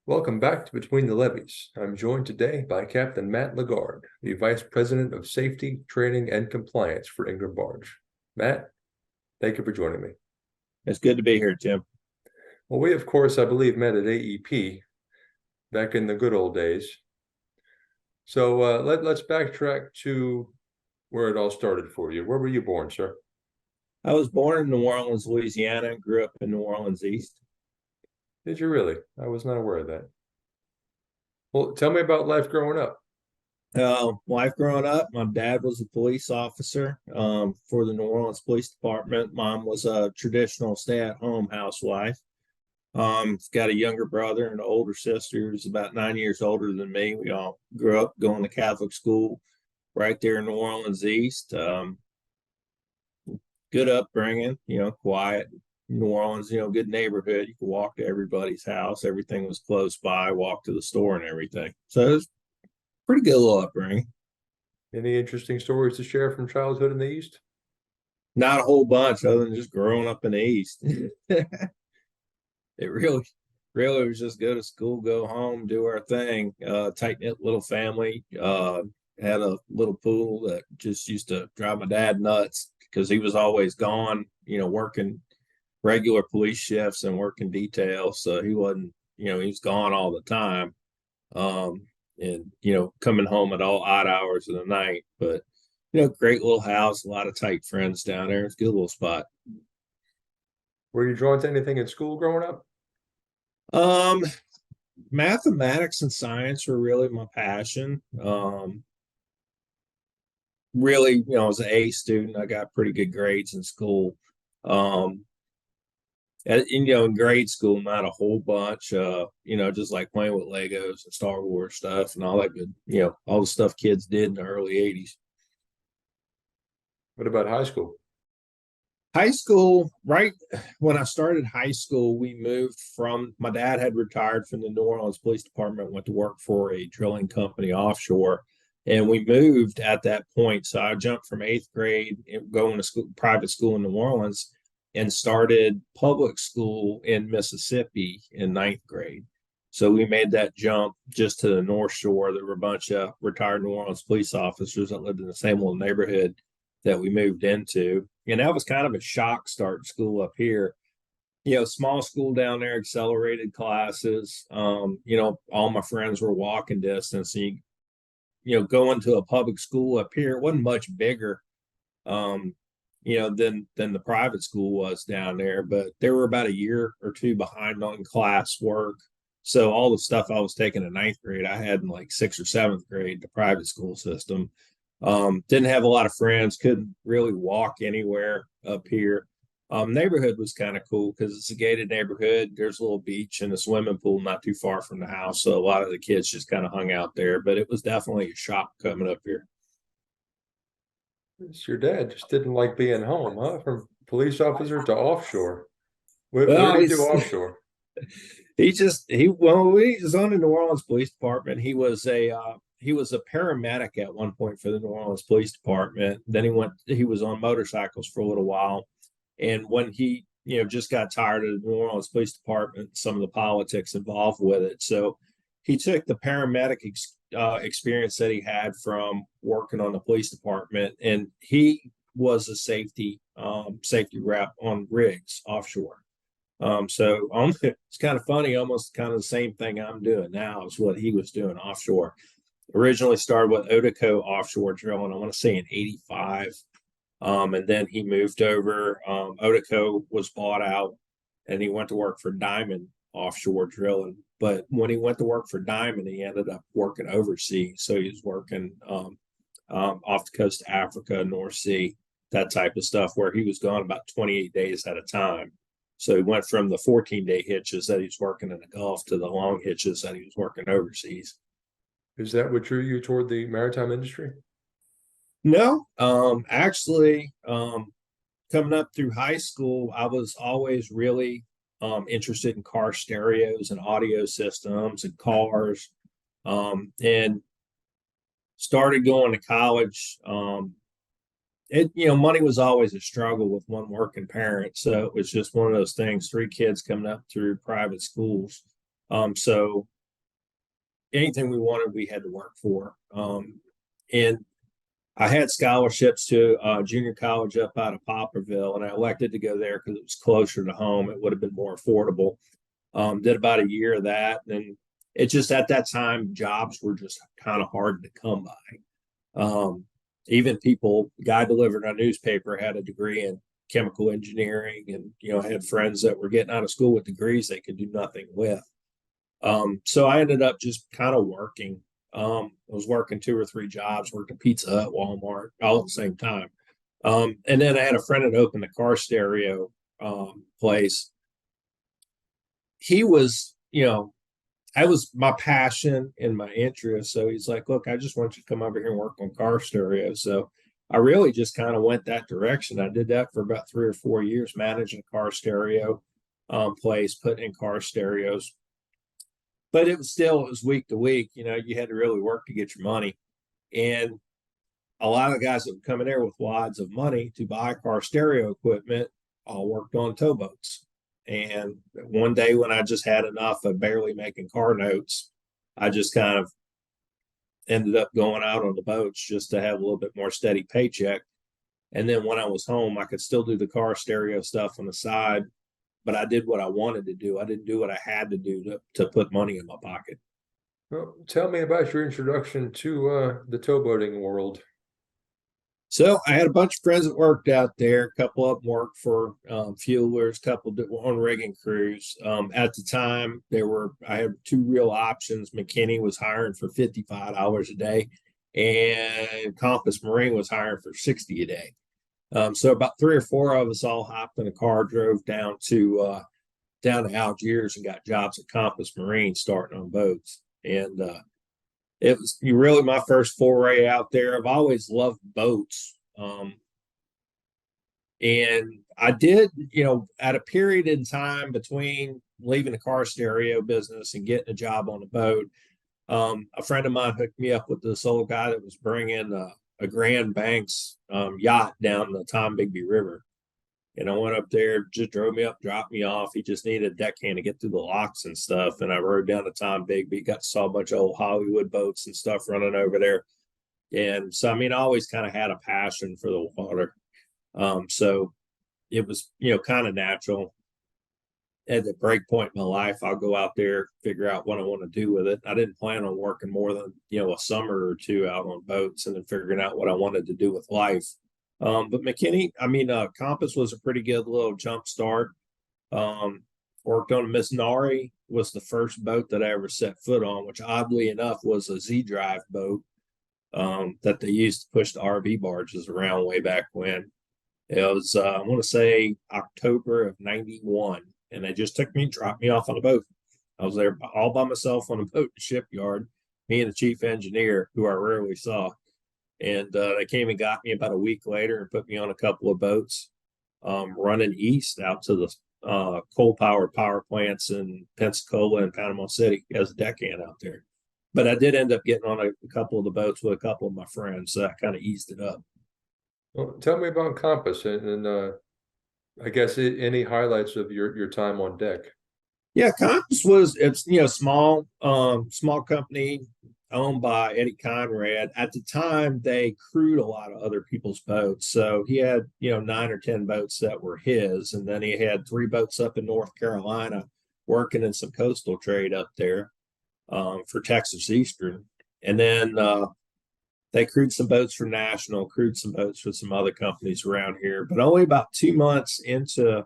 Welcome back to Between the Levees. I'm joined today by Captain Matt Lagarde, the Vice President of Safety, Training, and Compliance for Ingram Barge. Matt, thank you for joining me. It's good to be here, Tim. Well, we, of course, I believe, met at AEP back in the good old days. So let's backtrack to where it all started for you. Where were you born, sir? I was born in New Orleans, Louisiana, grew up in New Orleans East. Did you really? I was not aware of that. Well, tell me about life growing up. Life growing up, my dad was a police officer for the New Orleans Police Department. Mom was a traditional stay-at-home housewife. Got a younger brother and an older sister who's about 9 years older than me. We all grew up going to Catholic school right there in New Orleans East. Good upbringing, quiet. New Orleans, good neighborhood. You could walk to everybody's house. Everything was close by, walk to the store and everything. So it was pretty good little upbringing. Any interesting stories to share from childhood in the East? Not a whole bunch other than just growing up in the East. It really was just go to school, go home, do our thing. Tight knit little family. Had a little pool that just used to drive my dad nuts because he was always gone, working regular police shifts and working details. So he wasn't, he was gone all the time. And coming home at all odd hours of the night. But great little house, a lot of tight friends down there. It's a good little spot. Were you drawn to anything in school growing up? Um, Mathematics and science were really my passion. Really, I was an A student. I got pretty good grades in school. In grade school, not a whole bunch. Just like playing with Legos and Star Wars stuff and all that good. All the stuff kids did in the early '80s. What about high school? High school, right when I started high school, we moved from my dad had retired from the New Orleans Police Department, went to work for a drilling company offshore, and we moved at that point. So I jumped from eighth grade going to school, private school in New Orleans, and started public school in Mississippi in ninth grade. So we made that jump just to the North Shore. There were a bunch of retired New Orleans police officers that lived in the same little neighborhood that we moved into. And that was kind of a shock starting school up here. Small school down there, accelerated classes. All my friends were walking distance. And going to a public school up here, it wasn't much bigger. Than the private school was down there, but they were about a year or two behind on class work. So all the stuff I was taking in ninth grade, I had in like sixth or seventh grade, the private school system. Didn't have a lot of friends, couldn't really walk anywhere up here. Neighborhood was kind of cool because it's a gated neighborhood. There's a little beach and a swimming pool not too far from the house. So a lot of the kids just kind of hung out there, but it was definitely a shock coming up here. It's your dad just didn't like being home, huh? From police officer to offshore. What Well, did he do offshore? when he was on the New Orleans Police Department, he was a paramedic at one point for the New Orleans Police Department. Then he was on motorcycles for a little while. And when he, just got tired of the New Orleans Police Department, some of the politics involved with it. So he took the paramedic experience that he had from working on the police department, and he was a safety rep on rigs offshore. So it's kind of funny, almost kind of the same thing I'm doing now is what he was doing offshore. Originally started with Otico offshore drilling, I want to say in '85. And then he moved over. Otico was bought out and he went to work for Diamond offshore drilling. But when he went to work for Diamond, he ended up working overseas. So he was working off the coast of Africa, North Sea, that type of stuff, where he was gone about 28 days at a time. So he went from the 14-day hitches that he was working in the Gulf to the long hitches that he was working overseas. Is that what drew you toward the maritime industry? No, actually, coming up through high school, I was always really interested in car stereos and audio systems and cars, and started going to college. Money was always a struggle with one working parent, so it was just one of those things. Three kids coming up through private schools, so anything we wanted, we had to work for. And I had scholarships to junior college up out of Poplarville, and I elected to go there because it was closer to home. It would have been more affordable. Did about a year of that, and it just at that time jobs were just kind of hard to come by. Even people, guy delivered a newspaper, had a degree in chemical engineering, and I had friends that were getting out of school with degrees they could do nothing with. So I ended up just kind of working. I was working 2 or 3 jobs, worked at Pizza Hut, Walmart, all at the same time. And then I had a friend that opened a car stereo place. He was, that was my passion and my interest. So he's like, look, I just want you to come over here and work on car stereo. So I really just kind of went that direction. I did that for about 3 or 4 years, managing a car stereo place, putting in car stereos. But it was week to week. You had to really work to get your money. And a lot of the guys that would come in there with wads of money to buy car stereo equipment all worked on towboats. And one day when I just had enough of barely making car notes, I just kind of ended up going out on the boats just to have a little bit more steady paycheck. And then when I was home, I could still do the car stereo stuff on the side, but I did what I wanted to do. I didn't do what I had to do to put money in my pocket. Well, tell me about your introduction to the towboating world. So I had a bunch of friends that worked out there. A couple of them worked for fuelers, a couple were on rigging crews. At the time, I had 2 real options. McKinney was hiring for $55 a day, and Compass Marine was hiring for $60 a day. So about 3 or 4 of us all hopped in a car, drove down to Algiers, and got jobs at Compass Marine, starting on boats. And it was really my first foray out there. I've always loved boats. And I did, at a period in time between leaving the car stereo business and getting a job on a boat, a friend of mine hooked me up with this old guy that was bringing a Grand Banks yacht down the Tombigbee River. And I went up there, just drove me up, dropped me off. He just needed a deckhand to get through the locks and stuff. And I rode down to Tombigbee, got to saw a bunch of old Hollywood boats and stuff running over there. And so, I always kind of had a passion for the water. So it was, kind of natural. At the break point in my life, I'll go out there, figure out what I want to do with it. I didn't plan on working more than, a summer or 2 out on boats and then figuring out what I wanted to do with life. But McKinney, Compass was a pretty good little jump start. Worked on a Miss Nari, was the first boat that I ever set foot on, which oddly enough was a Z-drive boat that they used to push the RV barges around way back when. It was, I want to say, October of '91, and they just dropped me off on a boat. I was there all by myself on a boat in the shipyard, me and the chief engineer, who I rarely saw. And they came and got me about a week later and put me on a couple of boats running east out to the coal-powered power plants in Pensacola and Panama City as a deckhand out there. But I did end up getting on a couple of the boats with a couple of my friends, so that kind of eased it up. Well, tell me about Compass and I guess any highlights of your time on deck. Yeah, Compass it's small company owned by Eddie Conrad. At the time, they crewed a lot of other people's boats. So he had 9 or 10 boats that were his, and then he had 3 boats up in North Carolina working in some coastal trade up there for Texas Eastern. And then they crewed some boats for National, crewed some boats for some other companies around here. But only about 2 months into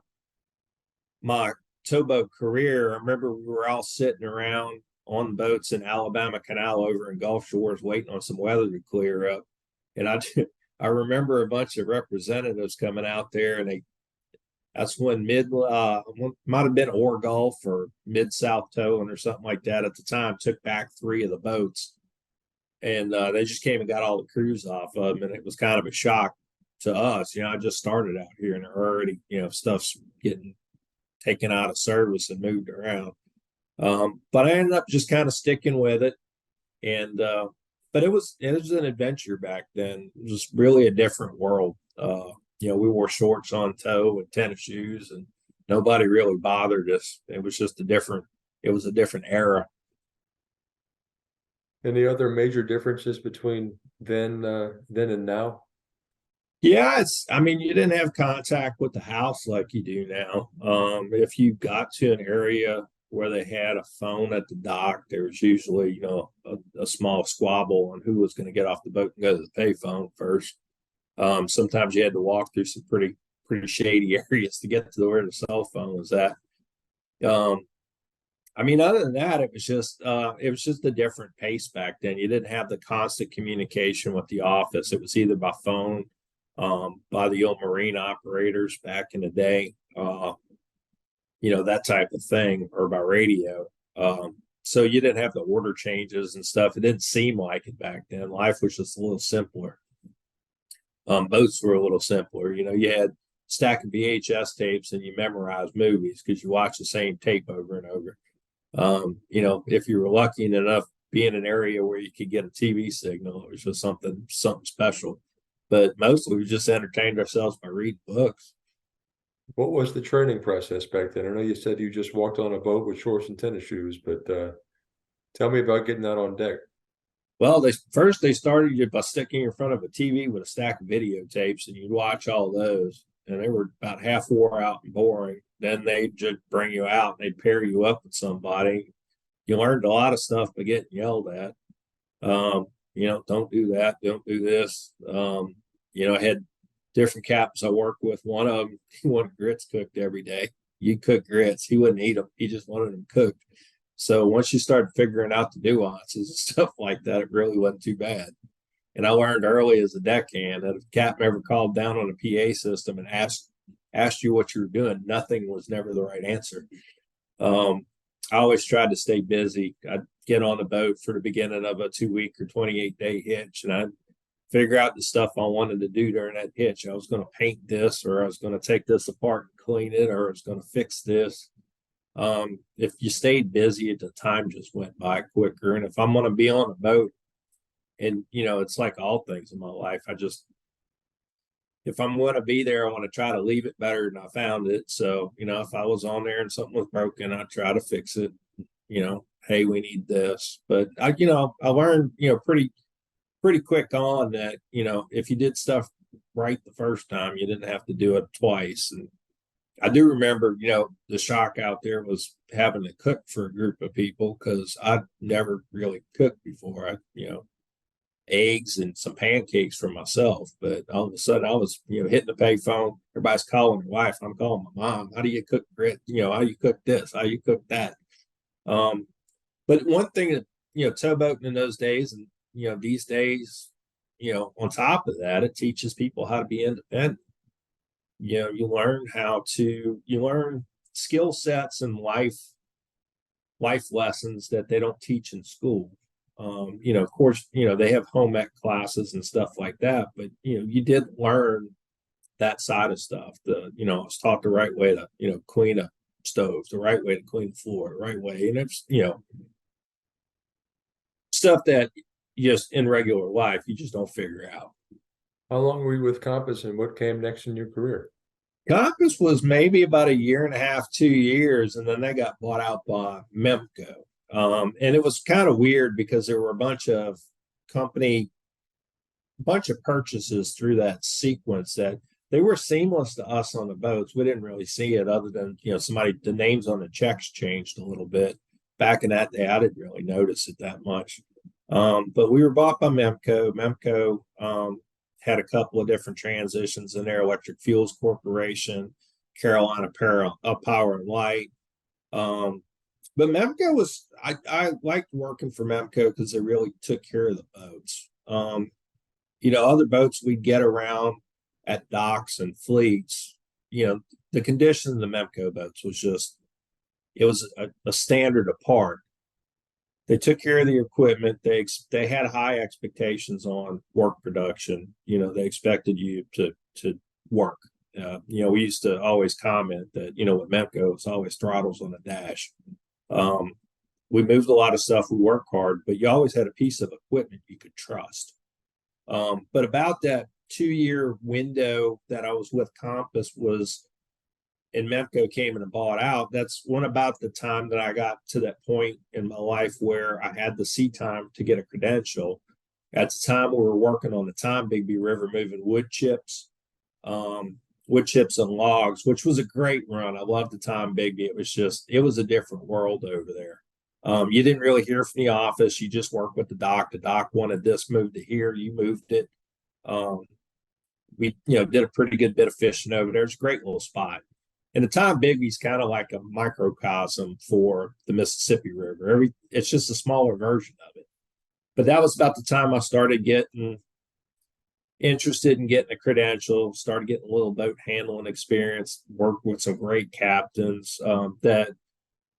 my towboat career, I remember we were all sitting around on boats in Alabama Canal over in Gulf Shores waiting on some weather to clear up. And I remember a bunch of representatives coming out there, and that's when might have been Ore Gulf or Mid-South Towing or something like that at the time, took back 3 of the boats. And they just came and got all the crews off of them, and it was kind of a shock to us. I just started out here and already, stuff's getting taken out of service and moved around. But I ended up just kind of sticking with it. And but it was an adventure back then. It was really a different world. We wore shorts on tow and tennis shoes, and nobody really bothered us. It was just a different era. Any other major differences between then and now? Yeah, I mean, you didn't have contact with the house like you do now. If you got to an area where they had a phone at the dock, there was usually, a small squabble on who was going to get off the boat and go to the payphone first. Sometimes you had to walk through some pretty shady areas to get to where the cell phone was at. Um, I mean, other than that, it was just a different pace back then. You didn't have the constant communication with the office. It was either by phone, by the old marine operators back in the day, that type of thing, or by radio. So you didn't have the order changes and stuff. It didn't seem like it back then. Life was just a little simpler. Boats were a little simpler. You had a stack of VHS tapes and you memorized movies because you watch the same tape over and over. If you were lucky enough be in an area where you could get a TV signal, it was just something special. But mostly we just entertained ourselves by reading books. What was the training process back then? I know you said you just walked on a boat with shorts and tennis shoes, but tell me about getting out on deck. Well, they started you by sticking in front of a TV with a stack of videotapes, and you'd watch all those, and they were about half wore out and boring. Then they'd just bring you out and they'd pair you up with somebody. You learned a lot of stuff by getting yelled at. Don't do that, don't do this. I had different captains I worked with. One of them, he wanted grits cooked every day. You cook grits, he wouldn't eat them. He just wanted them cooked. So once you start figuring out the nuances and stuff like that, it really wasn't too bad. And I learned early as a deckhand that if a captain ever called down on a PA system and asked you what you were doing, nothing was never the right answer. I always tried to stay busy. I'd get on the boat for the beginning of a 2-week or 28-day hitch, and I'd figure out the stuff I wanted to do during that hitch. I was going to paint this, or I was going to take this apart and clean it, or I was going to fix this. If you stayed busy, the time just went by quicker. And if I'm going to be on a boat, and it's like all things in my life, if I'm going to be there, I want to try to leave it better than I found it. So, if I was on there and something was broken, I'd try to fix it. Hey, we need this. But I learned, pretty quick on that, if you did stuff right the first time, you didn't have to do it twice. And I do remember, the shock out there was having to cook for a group of people because I'd never really cooked before. Eggs and some pancakes for myself, but all of a sudden I was, hitting the payphone. Everybody's calling their wife. I'm calling my mom. How do you cook grit? How you cook this? How you cook that? But one thing that, towboating in those days and, these days, on top of that, it teaches people how to be independent. You learn skill sets and life lessons that they don't teach in school. Of course, they have home ec classes and stuff like that, but you did learn that side of stuff. I was taught the right way to, clean a stove, the right way to clean the floor, the right way. And it's, stuff that just in regular life, you just don't figure out. How long were you with Compass and what came next in your career? Compass was maybe about 1.5 years, 2 years, and then they got bought out by Memco. And it was kind of weird because there were a bunch of purchases through that sequence that they were seamless to us on the boats. We didn't really see it other than, the names on the checks changed a little bit. Back in that day, I didn't really notice it that much. But we were bought by Memco. Memco had a couple of different transitions in there, Electric Fuels Corporation, Carolina Power and Light. But Memco I liked working for Memco because they really took care of the boats. Other boats we'd get around at docks and fleets, the condition of the Memco boats was just, it was a standard apart. They took care of the equipment. They had high expectations on work production. They expected you to work. We used to always comment that, with Memco, it's always throttles on the dash. We moved a lot of stuff. We worked hard, but you always had a piece of equipment you could trust. But about that 2-year window that I was with Compass was and Memco came in and bought out, that's when about the time that I got to that point in my life where I had the sea time to get a credential. At the time, we were working on the Tombigbee River, moving um, wood chips and logs, which was a great run. I loved the Tombigbee. It was a different world over there. You didn't really hear from the office. You just worked with the dock. The dock wanted this moved to here. You moved it. Um, we, did a pretty good bit of fishing over there. It's a great little spot. And the Tombigbee is kind of like a microcosm for the Mississippi River. It's just a smaller version of it. But that was about the time I started getting interested in getting a credential, started getting a little boat handling experience, worked with some great captains that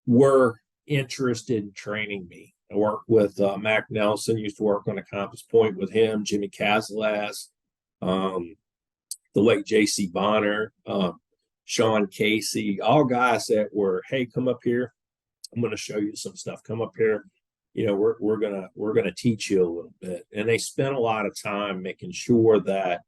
were interested in training me. I worked with Mac Nelson, used to work on a Compass Point with him, Jimmy Cazalas, the late J.C. Bonner, Sean Casey, all guys that were, hey, come up here. I'm going to show you some stuff. Come up here. We're gonna teach you a little bit. And they spent a lot of time making sure that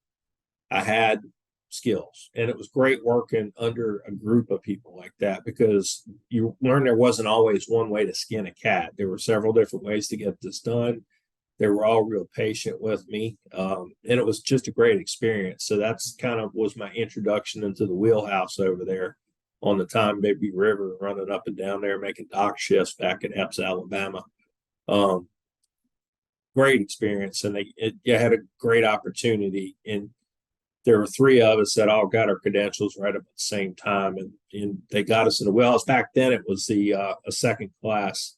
I had skills. And it was great working under a group of people like that, because you learn there wasn't always one way to skin a cat. There were several different ways to get this done. They were all real patient with me. And it was just a great experience. So that's kind of was my introduction into the wheelhouse over there on the Tombigbee River, running up and down there, making dock shifts back in Epps, Alabama. Great experience, and you had a great opportunity. And there were three of us that all got our credentials right up at the same time, and they got us in the wheelhouse. Back then, it was a second class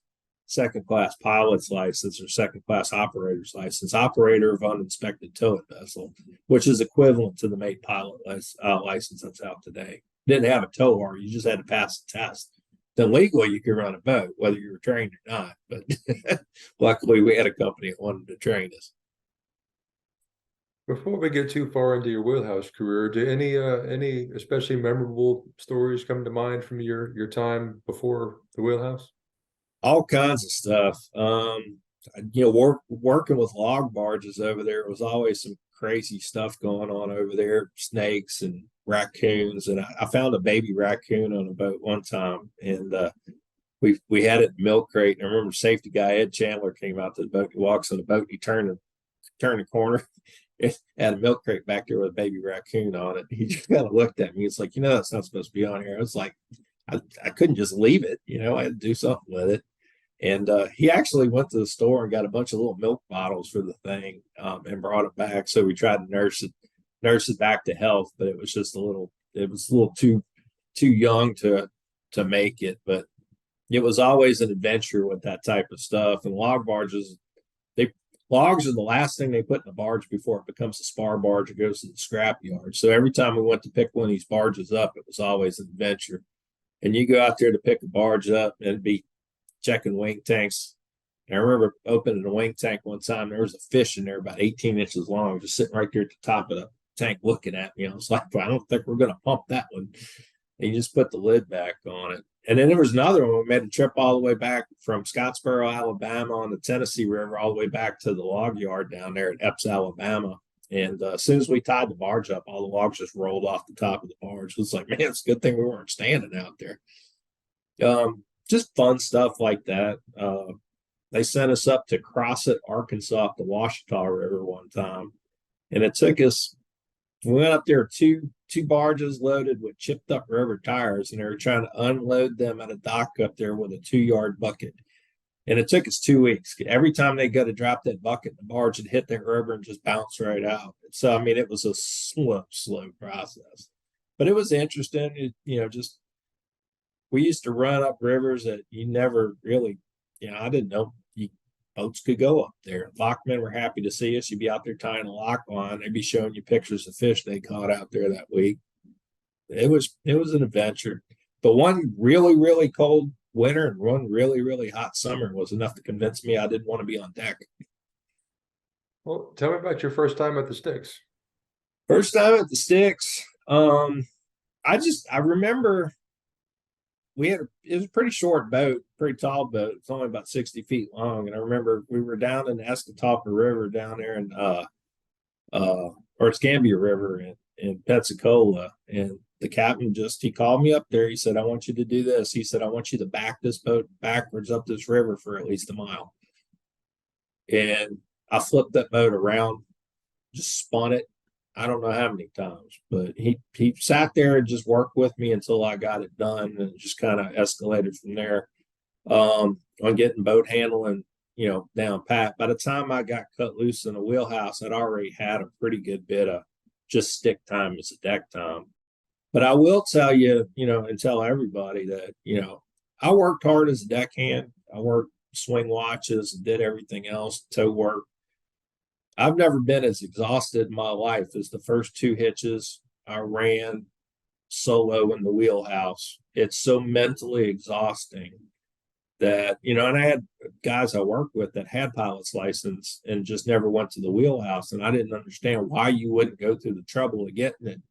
pilot's license or second class operator's license, operator of uninspected towing vessel, which is equivalent to the mate pilot license that's out today. Didn't have a towar, you just had to pass the test. Then legally you could run a boat, whether you were trained or not. But luckily we had a company that wanted to train us. Before we get too far into your wheelhouse career, do any especially memorable stories come to mind from your time before the wheelhouse? All kinds of stuff. Working with log barges over there was always some crazy stuff going on over there, snakes and raccoons. And I found a baby raccoon on a boat one time, and we had it in milk crate. And I remember safety guy Ed Chandler came out to the boat. He walks on the boat, he turned the corner, it had a milk crate back there with a baby raccoon on it. He just kind of looked at me. It's like, that's not supposed to be on here. I was like, I couldn't just leave it, I had to do something with it. And he actually went to the store and got a bunch of little milk bottles for the thing, and brought it back. So we tried to nurse it back to health, but it was a little too young to make it. But it was always an adventure with that type of stuff. And log barges, logs are the last thing they put in the barge before it becomes a spar barge or goes to the scrap yard. So every time we went to pick one of these barges up, it was always an adventure. And you go out there to pick a barge up and it'd be checking wing tanks. And I remember opening a wing tank one time. There was a fish in there about 18 inches long, just sitting right there at the top of the tank looking at me. I was like, I don't think we're going to pump that one. And you just put the lid back on it. And then there was another one. We made a trip all the way back from Scottsboro, Alabama on the Tennessee River, all the way back to the log yard down there at Epps, Alabama. And as soon as we tied the barge up, all the logs just rolled off the top of the barge. It was like, man, it's a good thing we weren't standing out there. Just fun stuff like that. They sent us up to Crossett, Arkansas, the Washita River one time. And it took us, we went up there, two barges loaded with chipped up rubber tires, and they were trying to unload them at a dock up there with a 2-yard bucket. And it took us 2 weeks. Every time they go to drop that bucket, the barge would hit that rubber and just bounce right out. So, I mean, it was a slow process. But it was interesting. Just we used to run up rivers that you never really, I didn't know boats could go up there. Lockmen were happy to see us. You'd be out there tying a lock line. They'd be showing you pictures of fish they caught out there that week. It was an adventure. But one really, really cold winter and one really, really hot summer was enough to convince me I didn't want to be on deck. Well, tell me about your first time at the Sticks. First time at the Sticks. I remember it was a pretty short boat, pretty tall boat. It's only about 60 feet long. And I remember we were down in the Escatawpa River down there in or Escambia River in Pensacola. And the captain he called me up there. He said, I want you to do this. He said, I want you to back this boat backwards up this river for at least a mile. And I flipped that boat around, just spun it. I don't know how many times, but he sat there and just worked with me until I got it done, and it just kind of escalated from there. On getting boat handling, down pat. By the time I got cut loose in the wheelhouse, I'd already had a pretty good bit of just stick time as a deck time. But I will tell you, and tell everybody that, I worked hard as a deckhand. I worked swing watches and did everything else, tow work. I've never been as exhausted in my life as the first 2 hitches I ran solo in the wheelhouse. It's so mentally exhausting that, and I had guys I worked with that had pilot's license and just never went to the wheelhouse. And I didn't understand why you wouldn't go through the trouble of getting it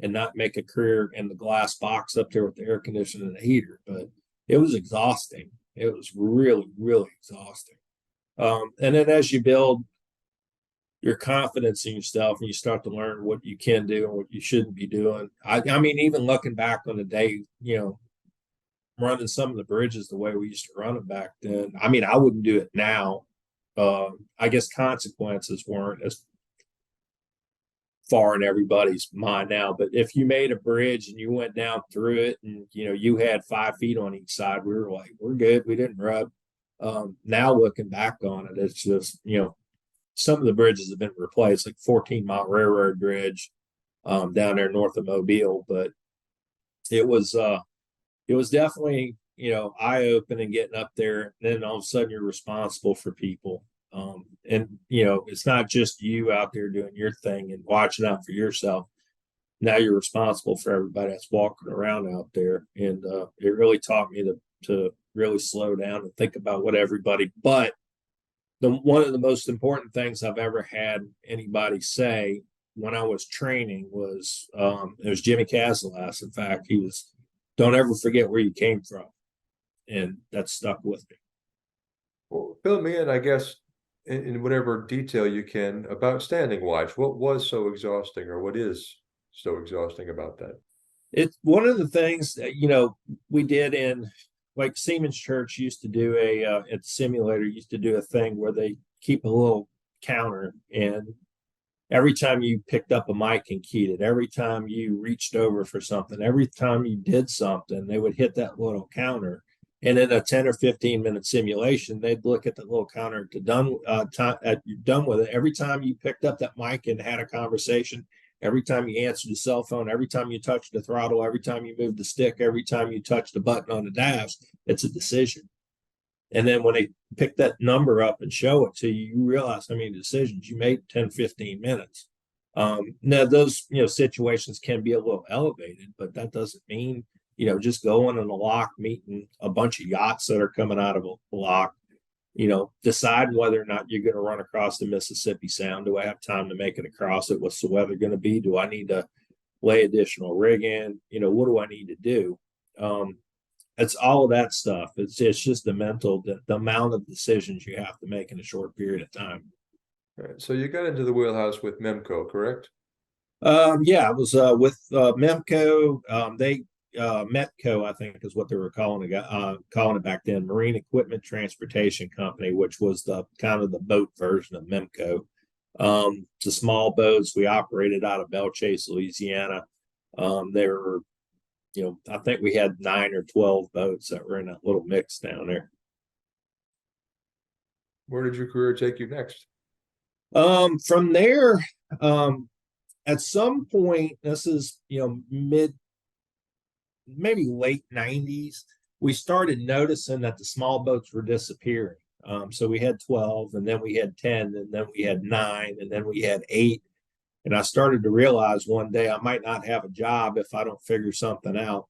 and not make a career in the glass box up there with the air conditioning and the heater. But it was exhausting. It was really, really exhausting. And then as you build your confidence in yourself and you start to learn what you can do and what you shouldn't be doing. I mean, even looking back on the day, running some of the bridges the way we used to run them back then. I mean, I wouldn't do it now. I guess consequences weren't as far in everybody's mind now, but if you made a bridge and you went down through it and, you had 5 feet on each side, we were like, we're good. We didn't rub. Now looking back on it, it's just, some of the bridges have been replaced, like 14-mile railroad bridge down there north of Mobile. But it was definitely, eye-opening getting up there. And then all of a sudden you're responsible for people. And, it's not just you out there doing your thing and watching out for yourself. Now you're responsible for everybody that's walking around out there. And it really taught me to really slow down and think about what everybody, but one of the most important things I've ever had anybody say when I was training was, it was Jimmy Casalas. In fact, he was, don't ever forget where you came from. And that stuck with me. Well, fill me in, I guess, in whatever detail you can about standing watch. What was so exhausting, or what is so exhausting about that? It's one of the things that, we did in, like Siemens Church used to do at the simulator used to do a thing where they keep a little counter, and every time you picked up a mic and keyed it, every time you reached over for something, every time you did something, they would hit that little counter. And in a 10 or 15-minute simulation, they'd look at the little counter to you're done with it. Every time you picked up that mic and had a conversation, every time you answered the cell phone, every time you touched the throttle, every time you moved the stick, every time you touched the button on the dash, it's a decision. And then when they pick that number up and show it to you, you realize how many decisions you made 10, 15 minutes. Now those, situations can be a little elevated, but that doesn't mean, just going in a lock, meeting a bunch of yachts that are coming out of a lock, deciding whether or not you're going to run across the Mississippi Sound. Do I have time to make it across it? What's the weather going to be? Do I need to lay additional rig in? What do I need to do? It's all of that stuff. It's just the amount of decisions you have to make in a short period of time. All right. So you got into the wheelhouse with Memco, correct? Yeah, I was with Memco. They Metco, I think, is what they were calling it back then. Marine Equipment Transportation Company, which was the kind of the boat version of Memco. The small boats we operated out of Belle Chase, Louisiana. They were, I think we had 9 or 12 boats that were in that little mix down there. Where did your career take you next? From there, at some point, this is maybe late 90s, we started noticing that the small boats were disappearing. So we had 12, and then we had 10, and then we had 9, and then we had 8. And I started to realize one day I might not have a job if I don't figure something out.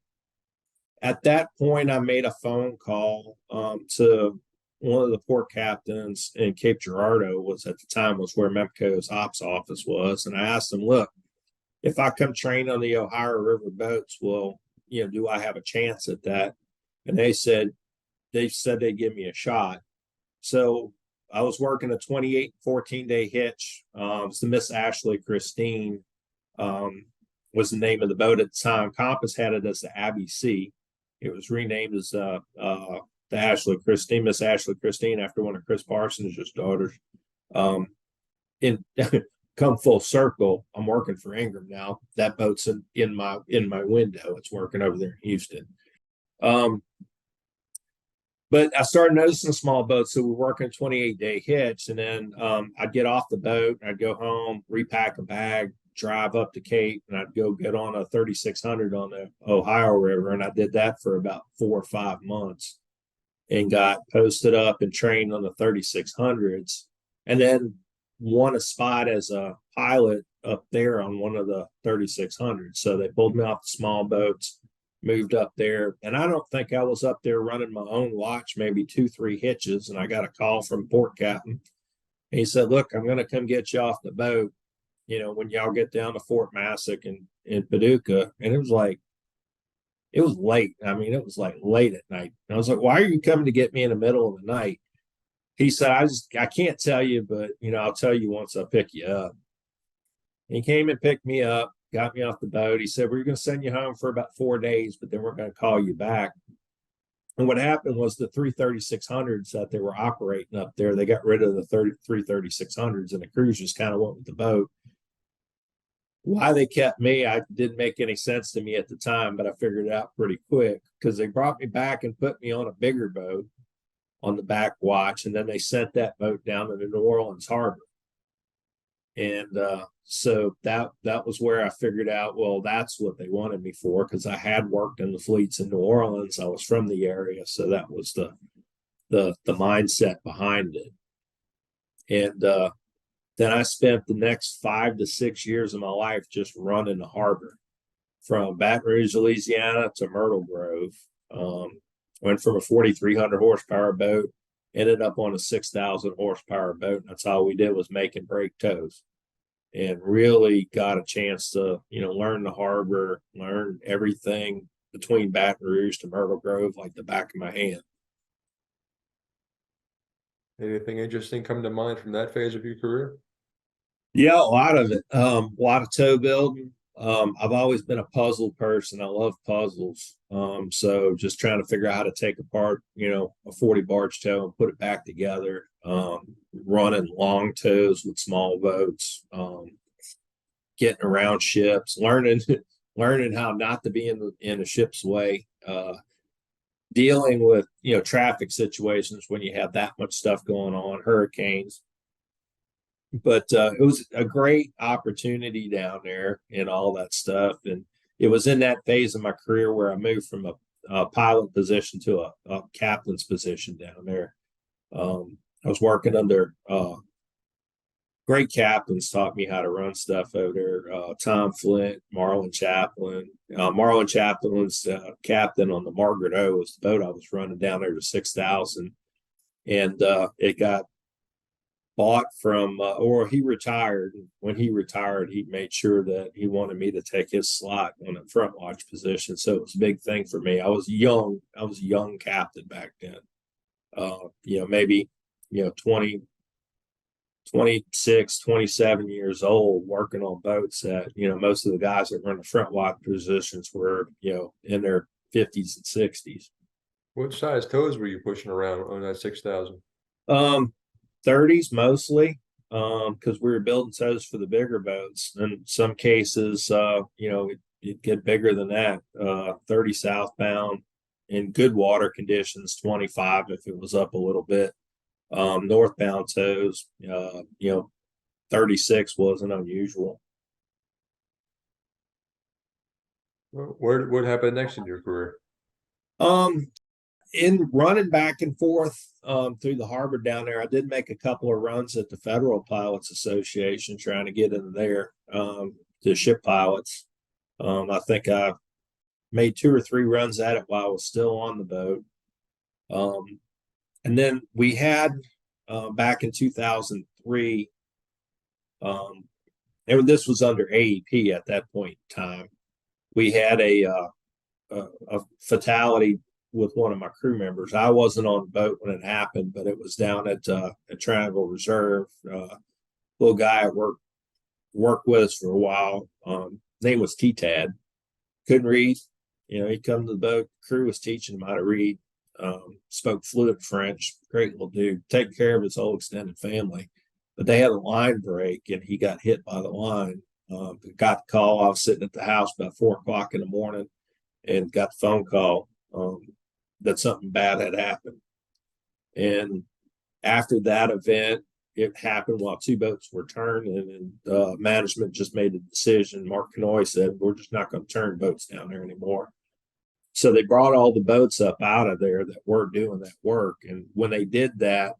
At that point, I made a phone call to one of the port captains in Cape Girardeau, was at the time was where Memco's ops office was. And I asked him, look, if I come train on the Ohio River boats, well, do I have a chance at that? And they said they'd give me a shot. So I was working a 28, 14-day hitch. It's the Miss Ashley Christine. And was the name of the boat at the time. Compass had it as the Abbey C. It was renamed as the Miss Ashley Christine, after one of Chris Parsons' daughters. In come full circle, I'm working for Ingram now. That boat's in my window. It's working over there in Houston. But I started noticing small boats. So we're working 28-day hitch, and then I'd get off the boat, I'd go home, repack a bag, drive up to Cape, and I'd go get on a 3600 on the Ohio River. And I did that for about 4 or 5 months and got posted up and trained on the 3600s, and then won a spot as a pilot up there on one of the 3600s. So they pulled me off the small boats, moved up there, and I don't think I was up there running my own watch, maybe 2-3 hitches, and I got a call from port captain. And he said, "Look, I'm going to come get you off the boat, when y'all get down to Fort Massac in Paducah." And it was late. I mean, it was like late at night. And I was like, "Why are you coming to get me in the middle of the night?" He said, I can't tell you, but I'll tell you once I pick you up." And he came and picked me up, got me off the boat. He said, "We're going to send you home for about 4 days, but then we're going to call you back." And what happened was the 33600s that they were operating up there, they got rid of the 33600s, and the crews just kind of went with the boat. Why they kept me, I didn't make any sense to me at the time, but I figured it out pretty quick, because they brought me back and put me on a bigger boat on the back watch, and then they sent that boat down to the New Orleans harbor. And so that was where I figured out, well, that's what they wanted me for, because I had worked in the fleets in New Orleans. I was from the area, so that was the mindset behind it. And then I spent the next 5 to 6 years of my life just running the harbor, from Baton Rouge, Louisiana to Myrtle Grove. Went from a 4,300 horsepower boat, ended up on a 6,000 horsepower boat. And that's all we did was make and break tows, and really got a chance to, learn the harbor, learn everything between Baton Rouge to Myrtle Grove like the back of my hand. Anything interesting come to mind from that phase of your career? Yeah, a lot of it. A lot of tow building. I've always been a puzzle person. I love puzzles. So just trying to figure out how to take apart, a 40 barge tow and put it back together. Running long tows with small boats, getting around ships, learning how not to be in a ship's way, dealing with, traffic situations when you have that much stuff going on, hurricanes. But it was a great opportunity down there and all that stuff. And it was in that phase of my career where I moved from a pilot position to a captain's position down there. I was working under great captains, taught me how to run stuff over there. Tom Flint, Marlon Chaplin. Marlon Chaplin was captain on the Margaret O, was the boat I was running down there to 6,000. And it got bought from, or he retired. When he retired, he made sure that he wanted me to take his slot on the front watch position. So it was a big thing for me. I was young. I was a young captain back then. Maybe, 20, 26, 27 years old, working on boats that, most of the guys that were in the front watch positions were, in their 50s and 60s. What size tows were you pushing around on that 6,000? 30s mostly, because we were building tows for the bigger boats. In some cases, it'd get bigger than that. 30 southbound in good water conditions, 25 if it was up a little bit. Northbound tows, 36 wasn't unusual. What happened next in your career? In running back and forth through the harbor down there, I did make a couple of runs at the Federal Pilots Association trying to get in there, to ship pilots. I think I made 2 or 3 runs at it while I was still on the boat. And then we had back in 2003, and this was under AEP at that point in time, we had a fatality with one of my crew members. I wasn't on the boat when it happened, but it was down at Triangle Reserve. Little guy I worked with us for a while. name was T-Tad. Couldn't read. He'd come to the boat. Crew was teaching him how to read. Spoke fluent French. Great little dude. Taking care of his whole extended family. But they had a line break, and he got hit by the line. Got the call. I was sitting at the house about 4 o'clock in the morning, and got the phone call that something bad had happened. And after that event, it happened while two boats were turning, and management just made a decision. Mark Canoy said, "We're just not going to turn boats down there anymore." So they brought all the boats up out of there that were doing that work. And when they did that,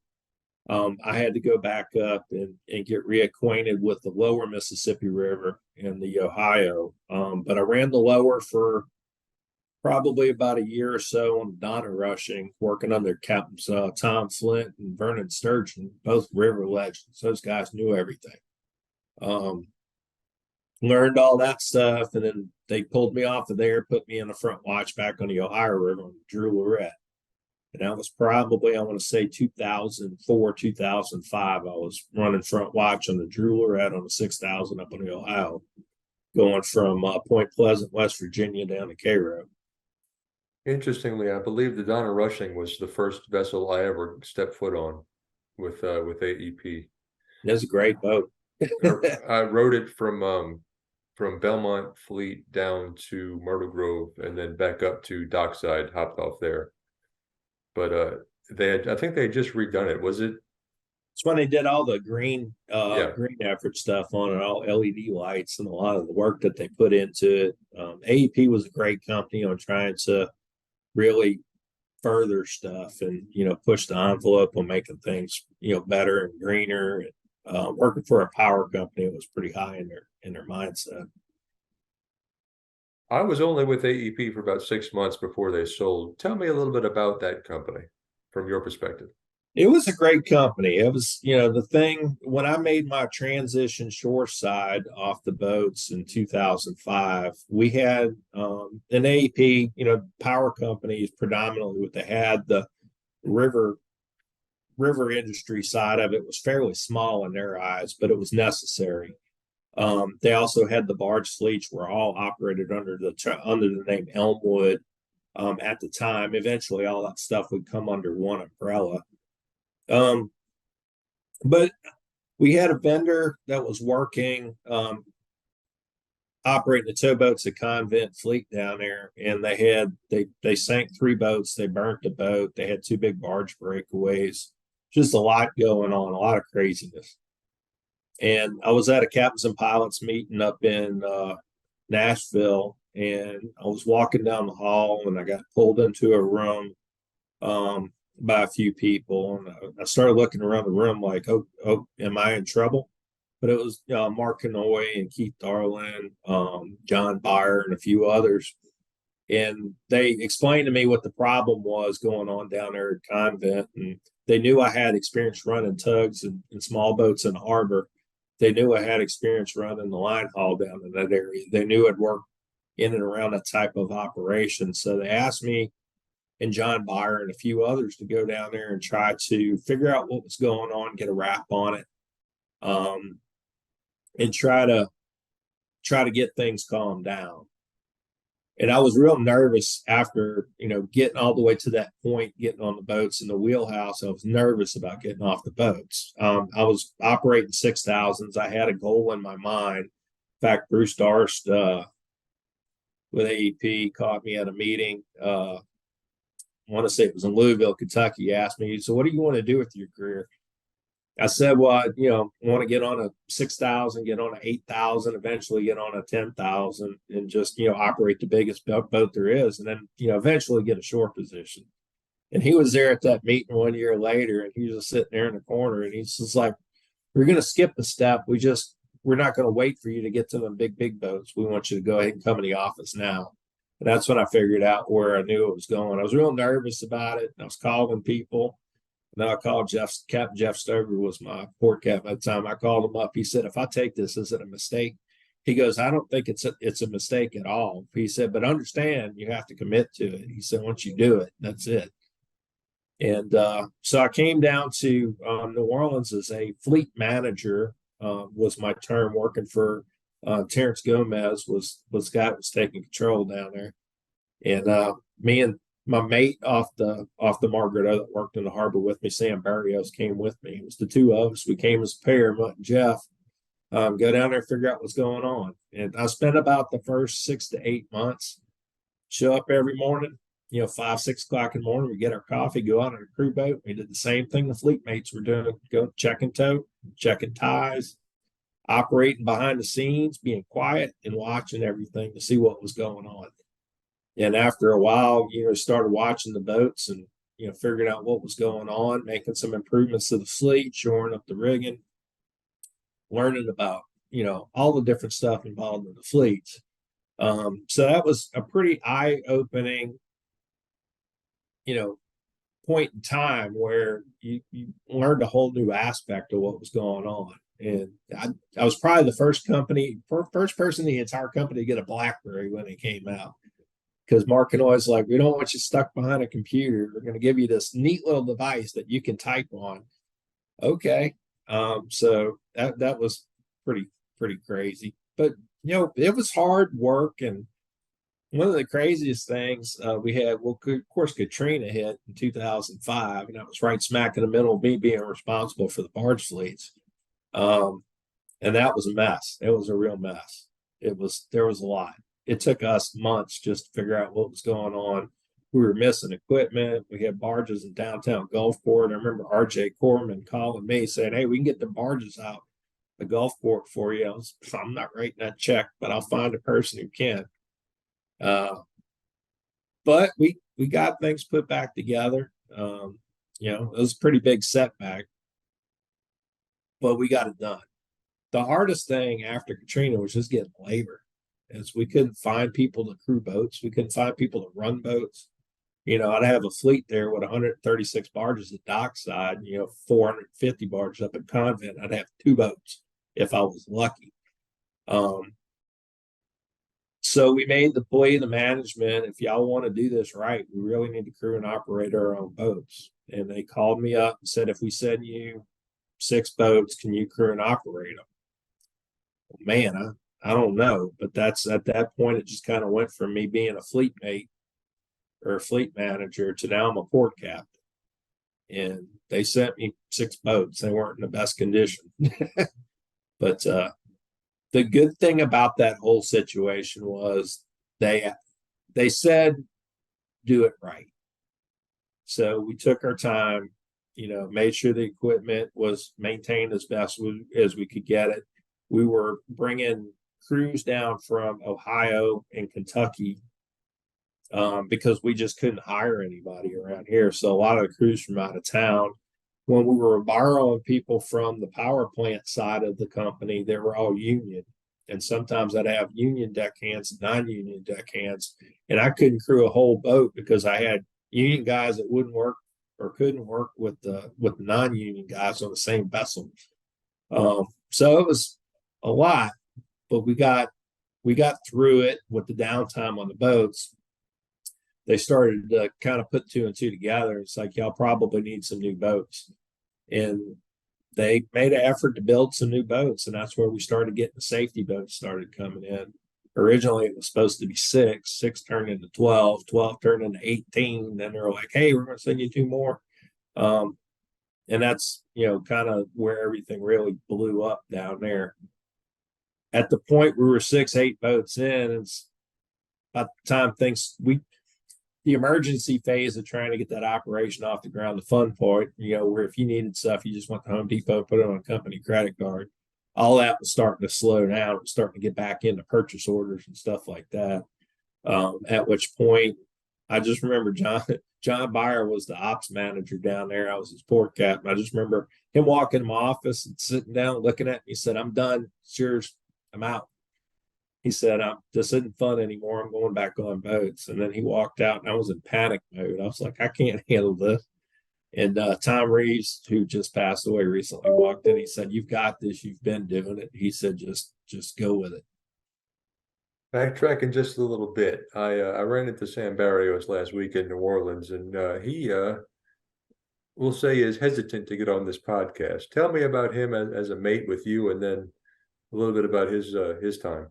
I had to go back up and get reacquainted with the lower Mississippi River and the Ohio. But I ran the lower for probably about a year or so on Donna rushing, working under Captains Tom Flint and Vernon Sturgeon, both river legends. Those guys knew everything. Learned all that stuff, and then they pulled me off of there, put me in the front watch back on the Ohio River on Drew Lorette. And that was probably, I want to say 2004, 2005. I was running front watch on the Drew Lorette on the 6,000 up on the Ohio, going from Point Pleasant, West Virginia down to Cairo. Interestingly, I believe the Donna Rushing was the first vessel I ever stepped foot on with AEP. That's a great boat. I rode it from Belmont Fleet down to Myrtle Grove and then back up to Dockside, hopped off there. But I think they had just redone it. Was it? It's when they did all the green Yeah. green effort stuff on it, all LED lights and a lot of the work that they put into it. AEP was a great company on trying to really further stuff and push the envelope on making things better and greener. And working for a power company, it was pretty high in their mindset. I was only with AEP for about 6 months before they sold. Tell me a little bit about that company from your perspective. It was a great company. It was, the thing when I made my transition shoreside off the boats in 2005, we had an AEP, power companies predominantly what they had. The river industry side of it was fairly small in their eyes, but it was necessary. They also had the barge fleets were all operated under the name Elmwood at the time. Eventually, all that stuff would come under one umbrella. But we had a vendor that was working, operating the towboats at Convent Fleet down there, and they sank 3 boats. They burnt the boat. They had 2 big barge breakaways. Just a lot going on, a lot of craziness. And I was at a captains and pilots meeting up in Nashville, and I was walking down the hall, and I got pulled into a room by a few people, and I started looking around the room like, oh, am I in trouble? But it was Mark Canoy and Keith Darlin, John Byer, and a few others. And they explained to me what the problem was going on down there at Convent. And they knew I had experience running tugs and small boats in the harbor. They knew I had experience running the line haul down in that area. They knew I'd worked in and around that type of operation. So they asked me and John Byer and a few others to go down there and try to figure out what was going on, get a wrap on it, and try to get things calmed down. And I was real nervous after, getting all the way to that point, getting on the boats in the wheelhouse. I was nervous about getting off the boats. I was operating 6,000s. I had a goal in my mind. In fact, Bruce Darst with AEP caught me at a meeting. I want to say it was in Louisville, Kentucky. He asked me, so what do you want to do with your career? I said, well, I want to get on a 6,000, get on a 8,000, eventually get on a 10,000 and just, operate the biggest boat there is. And then, eventually get a shore position. And he was there at that meeting 1 year later, and he was just sitting there in the corner, and he's just like, we're going to skip a step. We're not going to wait for you to get to them big boats. We want you to go ahead and come in the office now. And that's when I figured out where I knew it was going. I was real nervous about it. I was calling people. Then I called Captain Jeff Stover was my port captain at the time. I called him up. He said, if I take this, is it a mistake? He goes, I don't think it's a mistake at all. He said, but understand, you have to commit to it. He said, once you do it, that's it. And so I came down to New Orleans as a fleet manager, was my term, working for Terrence Gomez was the guy that was taking control down there. And me and my mate off the Margaret O that worked in the harbor with me, Sam Barrios, came with me. It was the two of us. We came as a pair, Mutt and Jeff. Go down there and figure out what's going on. And I spent about the first 6 to 8 months. Show up every morning, 5, 6 o'clock in the morning. We get our coffee, go out on a crew boat. We did the same thing the fleet mates were doing, go checking tow, checking ties, operating behind the scenes, being quiet and watching everything to see what was going on. And after a while, started watching the boats and, figuring out what was going on, making some improvements to the fleet, shoring up the rigging, learning about, all the different stuff involved in the fleets. So that was a pretty eye-opening, point in time where you learned a whole new aspect of what was going on. And I was probably the first person in the entire company to get a BlackBerry when it came out. Because Mark and I was like, we don't want you stuck behind a computer. We're going to give you this neat little device that you can type on. Okay. So that was pretty crazy. But, it was hard work. And one of the craziest things we had, well, of course, Katrina hit in 2005. And that was right smack in the middle of me being responsible for the barge fleets. And that was a mess. It was a real mess. There was a lot. It took us months just to figure out what was going on. We were missing equipment. We had barges in downtown Gulfport. I remember RJ Corman calling me saying, hey, we can get the barges out the Gulfport for you. I'm not writing that check, but I'll find a person who can. But we got things put back together. It was a pretty big setback, but we got it done. The hardest thing after Katrina was just getting labor. As we couldn't find people to crew boats. We couldn't find people to run boats. I'd have a fleet there with 136 barges at dockside, 450 barges up at Convent. I'd have 2 boats if I was lucky. So we made the plea, the management, if y'all want to do this right, we really need to crew and operate our own boats. And they called me up and said, if we send you 6 boats, can you crew and operate them? Well, man, I don't know, but that's at that point, it just kind of went from me being a fleet mate or a fleet manager to now I'm a port captain. And they sent me 6 boats. They weren't in the best condition. But the good thing about that whole situation was they said, do it right. So we took our time, made sure the equipment was maintained as best as we could get it. We were bringing crews down from Ohio and Kentucky because we just couldn't hire anybody around here. So a lot of the crews from out of town, when we were borrowing people from the power plant side of the company, they were all union. And sometimes I'd have union deckhands and non-union deckhands, and I couldn't crew a whole boat because I had union guys that wouldn't work or couldn't work with the non-union guys on the same vessel. So it was a lot. But we got through it with the downtime on the boats. They started to kind of put 2 and 2 together. It's like, y'all probably need some new boats. And they made an effort to build some new boats. And that's where we started getting the safety boats started coming in. Originally, it was supposed to be 6. 6 turned into 12. 12 turned into 18. Then they're like, hey, we're going to send you 2 more. And that's, kind of where everything really blew up down there. At the point we were 6, 8 boats in, it's about the time the emergency phase of trying to get that operation off the ground, the fun part, where if you needed stuff, you just went to Home Depot, put it on a company credit card. All that was starting to slow down. It was starting to get back into purchase orders and stuff like that. At which point, I just remember John Byer was the ops manager down there. I was his port captain. I just remember him walking in my office and sitting down, looking at me. He said, I'm done. It's yours. I'm out. He said, this isn't fun anymore. I'm going back on boats. And then he walked out and I was in panic mode. I was like, I can't handle this. And Tom Reeves, who just passed away recently, walked in. He said, you've got this. You've been doing it. He said, just go with it. Backtracking just a little bit, I ran into Sam Barrios last week in New Orleans, and he we'll say is hesitant to get on this podcast. Tell me about him as a mate with you, and then a little bit about his time.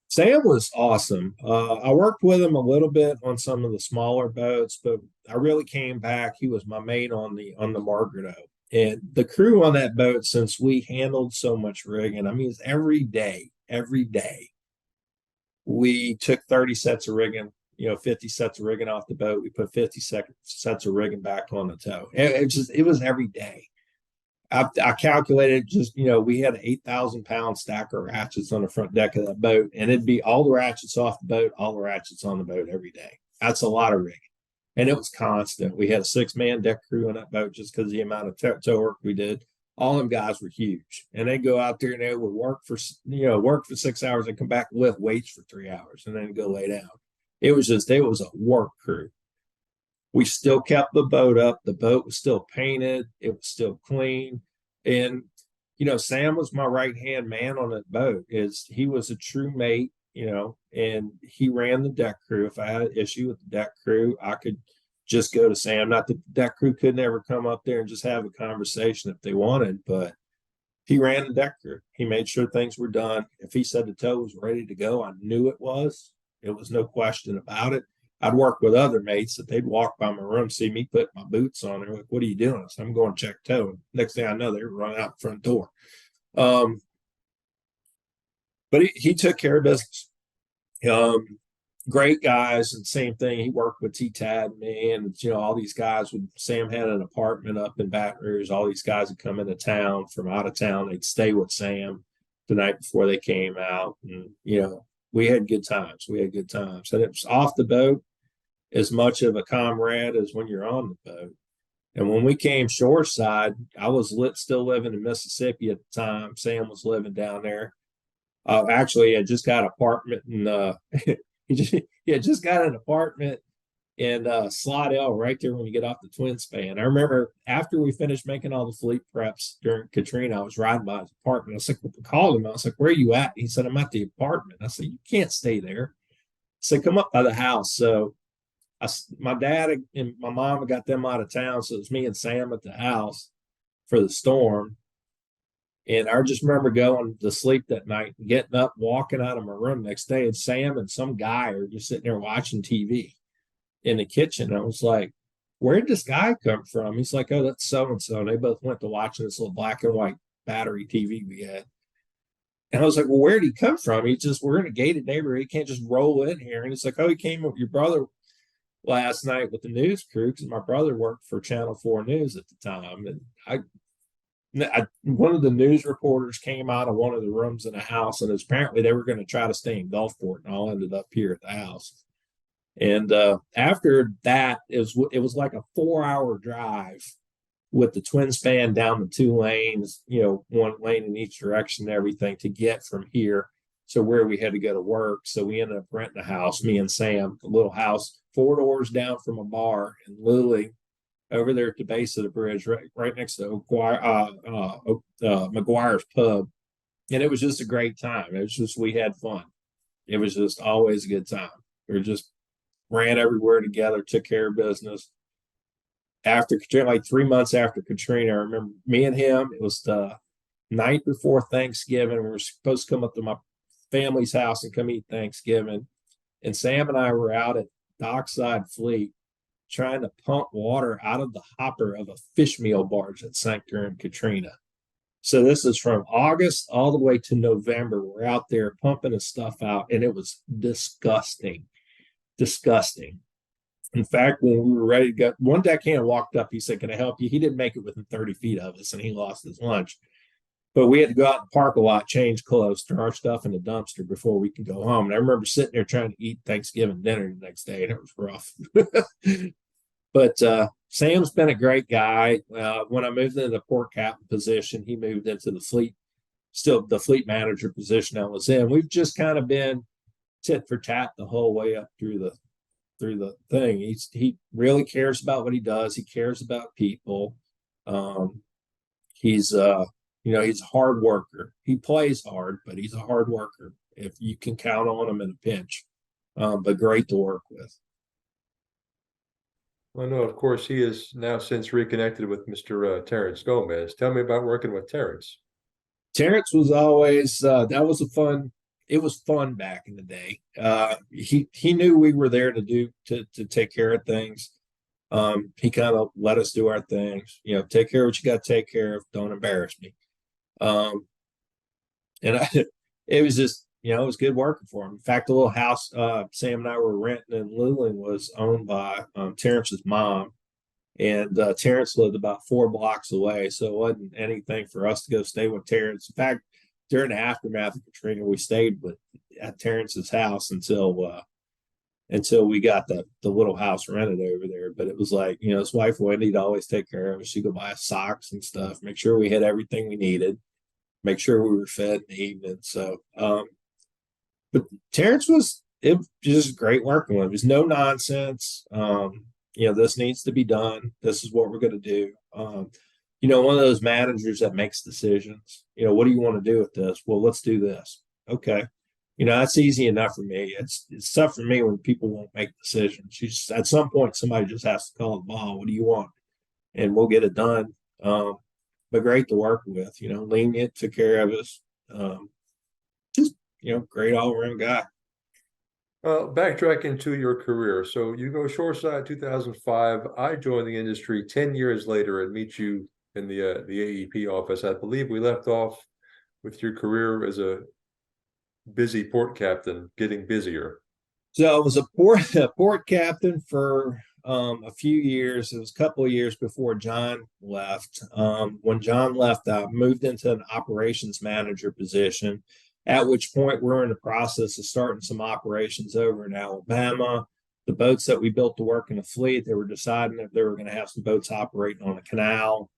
Sam was awesome. I worked with him a little bit on some of the smaller boats, but I really came back. He was my mate on the Margaret O. And the crew on that boat, since we handled so much rigging, I mean, it's every day, we took 30 sets of rigging, 50 sets of rigging off the boat. We put 50 sets of rigging back on the tow. It was every day. I calculated just, we had an 8,000 pound stack of ratchets on the front deck of that boat, and it'd be all the ratchets off the boat, all the ratchets on the boat every day. That's a lot of rigging. And it was constant. We had a 6-man deck crew on that boat just because of the amount of tow work we did. All them guys were huge. And they'd go out there and they would work for 6 hours and come back and lift weights for 3 hours and then go lay down. It was a work crew. We still kept the boat up. The boat was still painted. It was still clean. And, Sam was my right-hand man on that boat. He was a true mate, and he ran the deck crew. If I had an issue with the deck crew, I could just go to Sam. Not that the deck crew could never come up there and just have a conversation if they wanted, but he ran the deck crew. He made sure things were done. If he said the tow was ready to go, I knew it was. It was no question about it. I'd work with other mates that they'd walk by my room, see me put my boots on. They're like, "What are you doing?" I said, "I'm going to check tow." And next thing I know, they were running out the front door. But he took care of business. Great guys, and same thing. He worked with T-Tad and me, and all these guys. Sam had an apartment up in Baton Rouge. All these guys would come into town from out of town. They'd stay with Sam the night before they came out, and we had good times. And it was off the boat as much of a comrade as when you're on the boat. And when we came shoreside, I was still living in Mississippi at the time. Sam was living down there. Actually, I just got an apartment in he had just got an apartment in Slidell right there when you get off the twin span. I remember after we finished making all the fleet preps during Katrina, I was riding by his apartment. I was like, we called him. I was like, "Where are you at?" He said, "I'm at the apartment." I said, "You can't stay there." I said, "Come up by the house." So my dad and my mom got them out of town, so it was me and Sam at the house for the storm. And I just remember going to sleep that night and getting up, walking out of my room next day, and Sam and some guy are just sitting there watching TV in the kitchen. I was like, "Where did this guy come from?" He's like, "Oh, that's so and so." And they both went to watching this little black and white battery TV we had. And I was like, "Well, where did he come from?" We're in a gated neighborhood. He can't just roll in here. And it's like, "Oh, he came with your brother last night with the news crew," because my brother worked for Channel 4 News at the time. And one of the news reporters came out of one of the rooms in the house, and apparently they were going to try to stay in Gulfport, and all ended up here at the house. And after that, it was like a 4-hour drive with the twin span down the 2 lanes, one lane in each direction and everything to get from here to where we had to go to work. So we ended up renting a house, me and Sam, a little house 4 doors down from a bar in Lilly, over there at the base of the bridge, right next to McGuire's Pub. And it was just a great time. We had fun. It was just always a good time. We just ran everywhere together, took care of business. After Katrina, like 3 months after Katrina, I remember me and him, it was the night before Thanksgiving. We were supposed to come up to my family's house and come eat Thanksgiving. And Sam and I were out at Dockside Fleet trying to pump water out of the hopper of a fish meal barge that sank during Katrina. So this is from August all the way to November. We're out there pumping the stuff out, and it was disgusting. In fact, when we were ready to go, one deckhand walked up. He said, "Can I help you?" He didn't make it within 30 feet of us, and he lost his lunch. But we had to go out and park a lot, change clothes, throw our stuff in the dumpster before we could go home. And I remember sitting there trying to eat Thanksgiving dinner the next day, and it was rough. But Sam's been a great guy. When I moved into the port captain position, he moved into the fleet manager position I was in. We've just kind of been tit for tat the whole way up through the thing. He really cares about what he does. He cares about people. He's he's a hard worker. He plays hard, but he's a hard worker. If you can count on him in a pinch, but great to work with. Well, no, of course, he is now since reconnected with Mr. Terrence Gomez. Tell me about working with Terrence. Terrence was always that was a fun. It was fun back in the day. He knew we were there to take care of things. He kind of let us do our things. You know, take care of what you got to take care of. Don't embarrass me. Um, and I, it was just, it was good working for him. In fact, the little house Sam and I were renting in Luling was owned by Terrence's mom, and Terrence lived about 4 blocks away, so it wasn't anything for us to go stay with Terrence. In fact, during the aftermath of Katrina, we stayed at Terrence's house until we got the little house rented over there. But it was like, his wife Wendy'd always take care of us. She'd go buy us socks and stuff, make sure we had everything we needed, make sure we were fed in the evening. So, but Terrence was it was just great working with him. There's no nonsense. This needs to be done. This is what we're going to do. One of those managers that makes decisions. What do you want to do with this? Well, let's do this. Okay. That's easy enough for me. It's tough for me when people won't make decisions. At some point, somebody just has to call the ball. What do you want? And we'll get it done. But great to work with. Lenient, took care of us. Just great all around guy. Backtracking to your career. So you go shoreside 2005. I joined the industry 10 years later and meet you in the AEP office. I believe we left off with your career as a busy port captain, getting busier. So I was a port captain for a few years. It was a couple of years before John left. When John left, I moved into an operations manager position, at which point we're in the process of starting some operations over in Alabama. The boats that we built to work in the fleet, they were deciding if they were going to have some boats operating on the canal.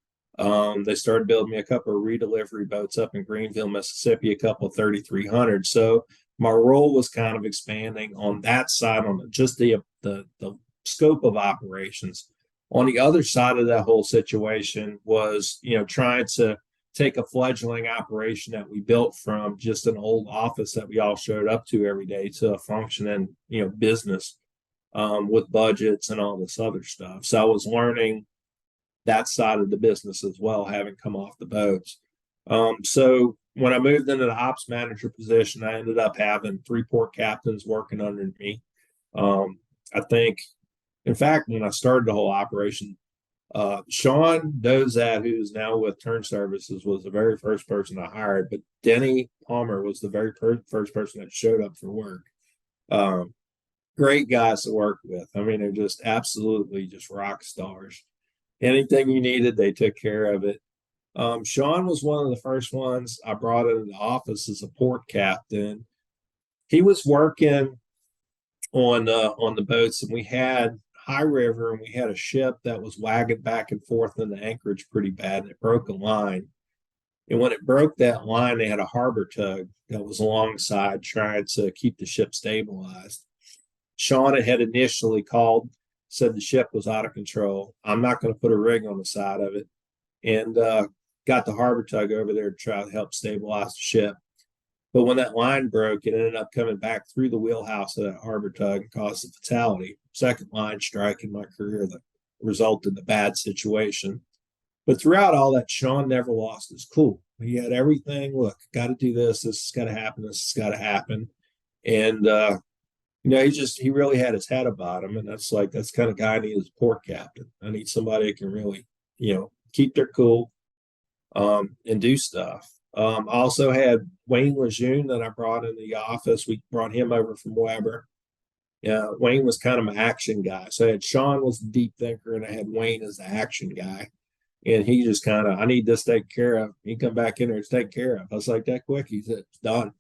They started building me a couple of redelivery boats up in Greenville, Mississippi, a couple of 3,300. So my role was kind of expanding on that side, on just the scope of operations. On the other side of that whole situation was, trying to take a fledgling operation that we built from just an old office that we all showed up to every day to a functioning, business with budgets and all this other stuff. So I was learning that side of the business as well, having come off the boats. So when I moved into the ops manager position, I ended up having 3 port captains working under me. I think, in fact, when I started the whole operation, Sean Dozat, who's now with Turn Services, was the very first person I hired, but Denny Palmer was the very first person that showed up for work. Great guys to work with. I mean, they're just absolutely just rock stars. Anything you needed, they took care of it. Sean was one of the first ones I brought into the office as a port captain. He was working on the boats, and we had High River, and we had a ship that was wagging back and forth in the anchorage pretty bad, and it broke a line. And when it broke that line, they had a harbor tug that was alongside trying to keep the ship stabilized. Sean had initially called, said the ship was out of control. I'm not going to put a rig on the side of it, and got the harbor tug over there to try to help stabilize the ship. But when that line broke, it ended up coming back through the wheelhouse of that harbor tug and caused a fatality. Second line strike in my career that resulted in a bad situation. But throughout all that, Sean never lost his cool. He had everything. Look, got to do this. This has got to happen. This has got to happen. And he really had his head about him, and that's the kind of guy I need as a port captain. I need somebody that can really, keep their cool, and do stuff. I also had Wayne Lejeune that I brought in the office. We brought him over from Weber. Yeah, Wayne was kind of my action guy. So I had Sean was the deep thinker, and I had Wayne as the action guy. And he just kind of, I need this taken care of. He come back in there to take care of. I was like, that quick. He said, it's done.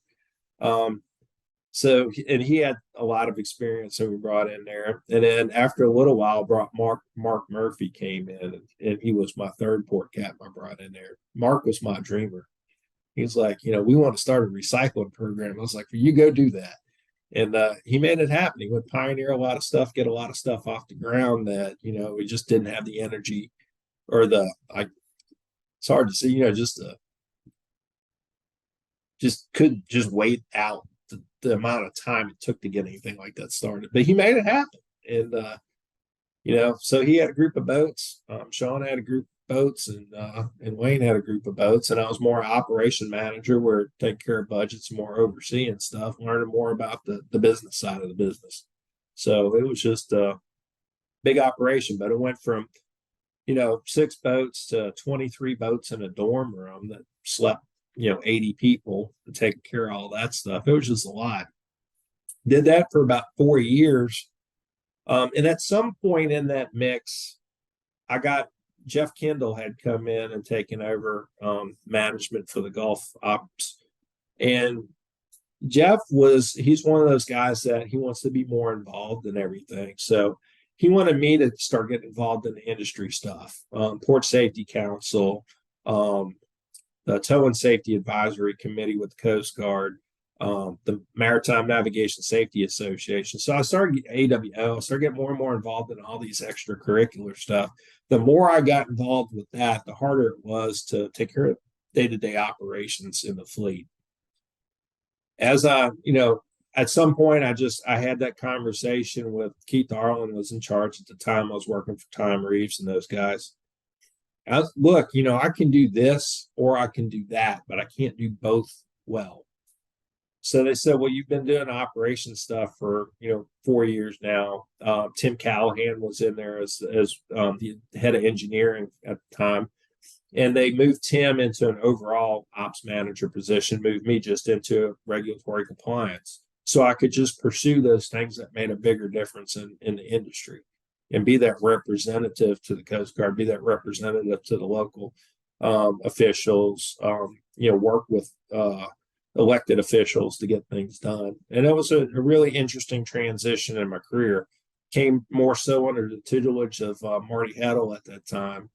So, and he had a lot of experience, so we brought in there. And then after a little while, brought Mark Murphy came in, and he was my third port cap I brought in there. Mark was my dreamer. He's like, we want to start a recycling program. I was like, you go do that. And he made it happen. He would pioneer a lot of stuff, get a lot of stuff off the ground that, we just didn't have the energy or it's hard to see, just couldn't just wait out the amount of time it took to get anything like that started. But he made it happen. And, so he had a group of boats. Sean had a group boats, and Wayne had a group of boats, and I was more operation manager, where take care of budgets, more overseeing stuff, learning more about the business side of the business. So it was just a big operation, but it went from 6 boats to 23 boats in a dorm room that slept 80 people, and taking care of all that stuff. It was just a lot. Did that for about 4 years. And at some point in that mix, I got Jeff Kendall had come in and taken over management for the Gulf ops. And he's one of those guys that he wants to be more involved in everything. So he wanted me to start getting involved in the industry stuff, Port Safety Council, the Tow and Safety Advisory Committee with the Coast Guard, the Maritime Navigation Safety Association. So I started AWO, I started getting more and more involved in all these extracurricular stuff. The more I got involved with that, the harder it was to take care of day-to-day operations in the fleet. As at some point, I had that conversation with Keith Arlen, was in charge at the time. I was working for Tom Reeves and those guys. Look, I can do this or I can do that, but I can't do both well. So they said, well, you've been doing operation stuff for 4 years now. Tim Callahan was in there as the head of engineering at the time, and they moved Tim into an overall ops manager position, moved me just into regulatory compliance, so I could just pursue those things that made a bigger difference in the industry, and be that representative to the Coast Guard, be that representative to the local officials, work with elected officials to get things done. And it was a really interesting transition in my career. Came more so under the tutelage of Marty Heddle at that time,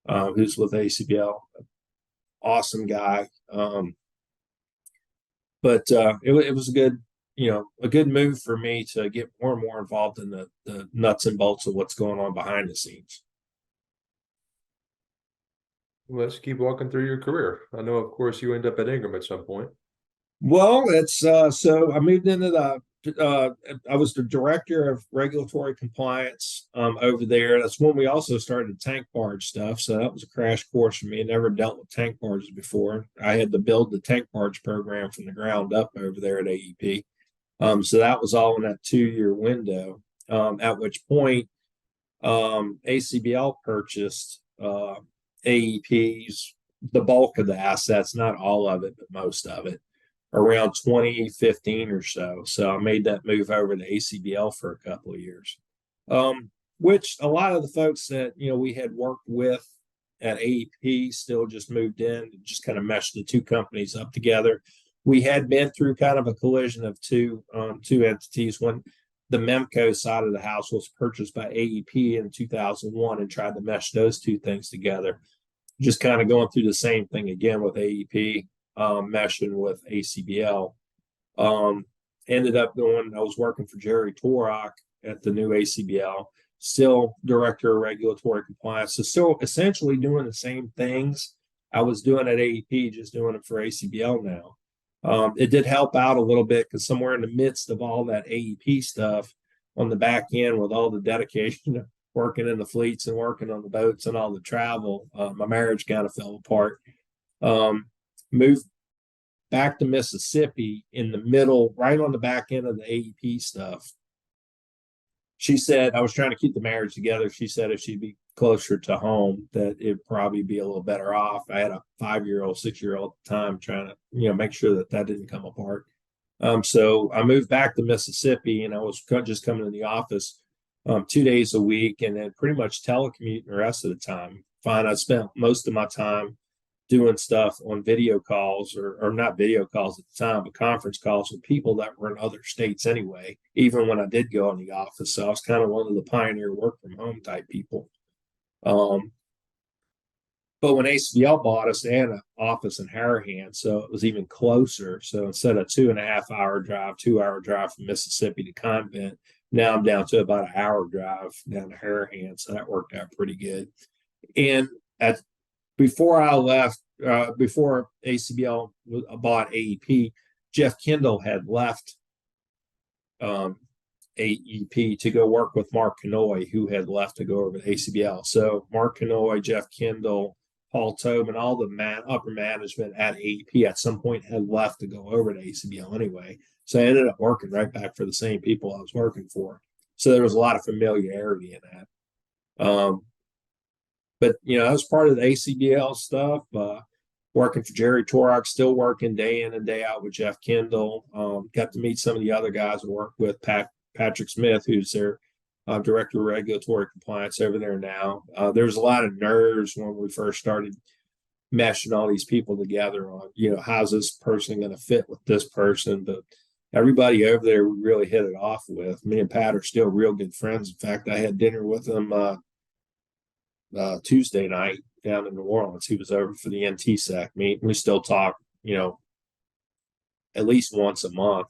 who's with ACBL. Awesome guy. But it was a good move for me to get more and more involved in the nuts and bolts of what's going on behind the scenes. Let's keep walking through your career. I know, of course, you end up at Ingram at some point. Well, it's so I moved into I was the director of regulatory compliance over there. That's when we also started tank barge stuff. So that was a crash course for me. I never dealt with tank barges before. I had to build the tank barge program from the ground up over there at AEP. So that was all in that 2-year window. At which point, ACBL purchased AEP's the bulk of the assets, not all of it, but most of it, around 2015 or so. So I made that move over to ACBL for a couple of years, which a lot of the folks that we had worked with at AEP still just moved in and just kind of meshed the two companies up together. We had been through kind of a collision of two entities when the Memco side of the house was purchased by AEP in 2001, and tried to mesh those two things together. Just kind of going through the same thing again with AEP. Meshing with ACBL. Ended up I was working for Jerry Torok at the new ACBL, still director of regulatory compliance. So still essentially doing the same things I was doing at AEP, just doing it for ACBL now. It did help out a little bit because somewhere in the midst of all that AEP stuff on the back end, with all the dedication of working in the fleets and working on the boats and all the travel, my marriage kind of fell apart. Moved back to Mississippi in the middle, right on the back end of the AEP stuff. She said, I was trying to keep the marriage together. She said if she'd be closer to home, that it'd probably be a little better off. I had a 5-year-old, 6-year-old at the time, trying to, make sure that didn't come apart. So I moved back to Mississippi, and I was just coming to the office 2 days a week, and then pretty much telecommuting the rest of the time. Fine. I spent most of my time doing stuff on video calls, or not video calls at the time, but conference calls with people that were in other states anyway, even when I did go in the office. So I was kind of one of the pioneer work from home type people. But when ACBL bought us, they had an office in Harahan, so it was even closer. So instead of 2.5-hour drive, 2-hour drive from Mississippi to Convent, now I'm down to about an hour drive down to Harahan. So that worked out pretty good. And before I left, before ACBL bought AEP, Jeff Kendall had left AEP to go work with Mark Kanoy, who had left to go over to ACBL. So Mark Kanoy, Jeff Kendall, Paul Tobin, all the upper management at AEP at some point had left to go over to ACBL anyway. So I ended up working right back for the same people I was working for. So there was a lot of familiarity in that. But I was part of the ACBL stuff, working for Jerry Torok, still working day in and day out with Jeff Kendall. Got to meet some of the other guys I worked with, Patrick Smith, who's their director of regulatory compliance over there now. There was a lot of nerves when we first started meshing all these people together on, how's this person going to fit with this person? But everybody over there we really hit it off with. Me and Pat are still real good friends. In fact, I had dinner with him Tuesday night down in New Orleans. He was over for the NTSAC meet. We still talk, at least once a month.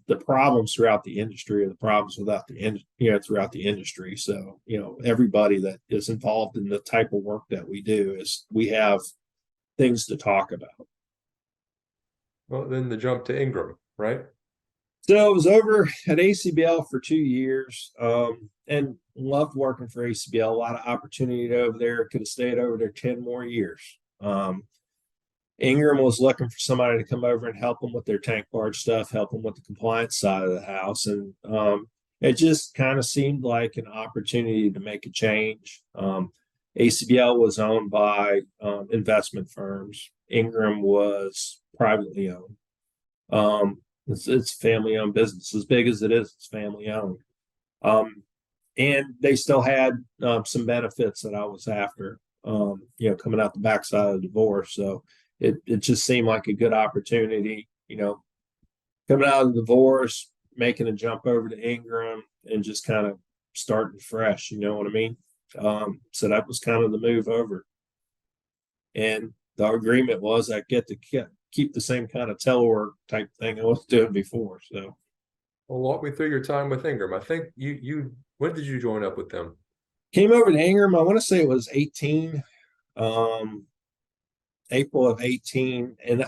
The problems throughout the industry are the problems without the throughout the industry. So, everybody that is involved in the type of work that we do is we have things to talk about. Well, then the jump to Ingram, right? So I was over at ACBL for 2 years, and loved working for ACBL. A lot of opportunity over there. Could have stayed over there 10 more years. Ingram was looking for somebody to come over and help them with their tank barge stuff, help them with the compliance side of the house. And it just kind of seemed like an opportunity to make a change. ACBL was owned by investment firms. Ingram was privately owned. It's family-owned business. As big as it is, it's family-owned. And they still had some benefits that I was after, coming out the backside of the divorce. So it just seemed like a good opportunity, coming out of the divorce, making a jump over to Ingram and just kind of starting fresh, you know what I mean? So that was kind of the move over. And the agreement was I get to keep the same kind of telework type thing I was doing before. So, well, walk me through your time with Ingram. I think you when did you join up with them? Came over to Ingram, I want to say it was 18, April of 18, and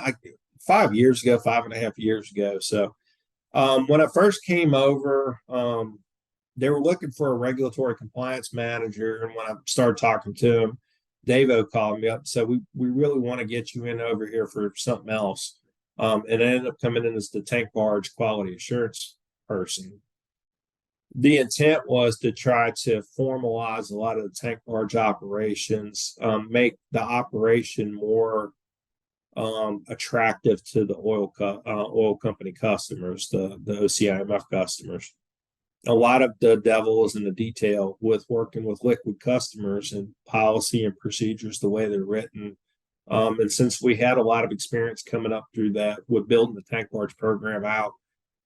5 years ago, 5.5 years ago. So when I first came over, they were looking for a regulatory compliance manager. And when I started talking to him, Davo called me up and said, we really want to get you in over here for something else. And I ended up coming in as the tank barge quality assurance person. The intent was to try to formalize a lot of the tank barge operations, make the operation more attractive to the oil company customers, the OCIMF customers. A lot of the devil is in the detail with working with liquid customers and policy and procedures the way they're written. And since we had a lot of experience coming up through that with building the tank barge program out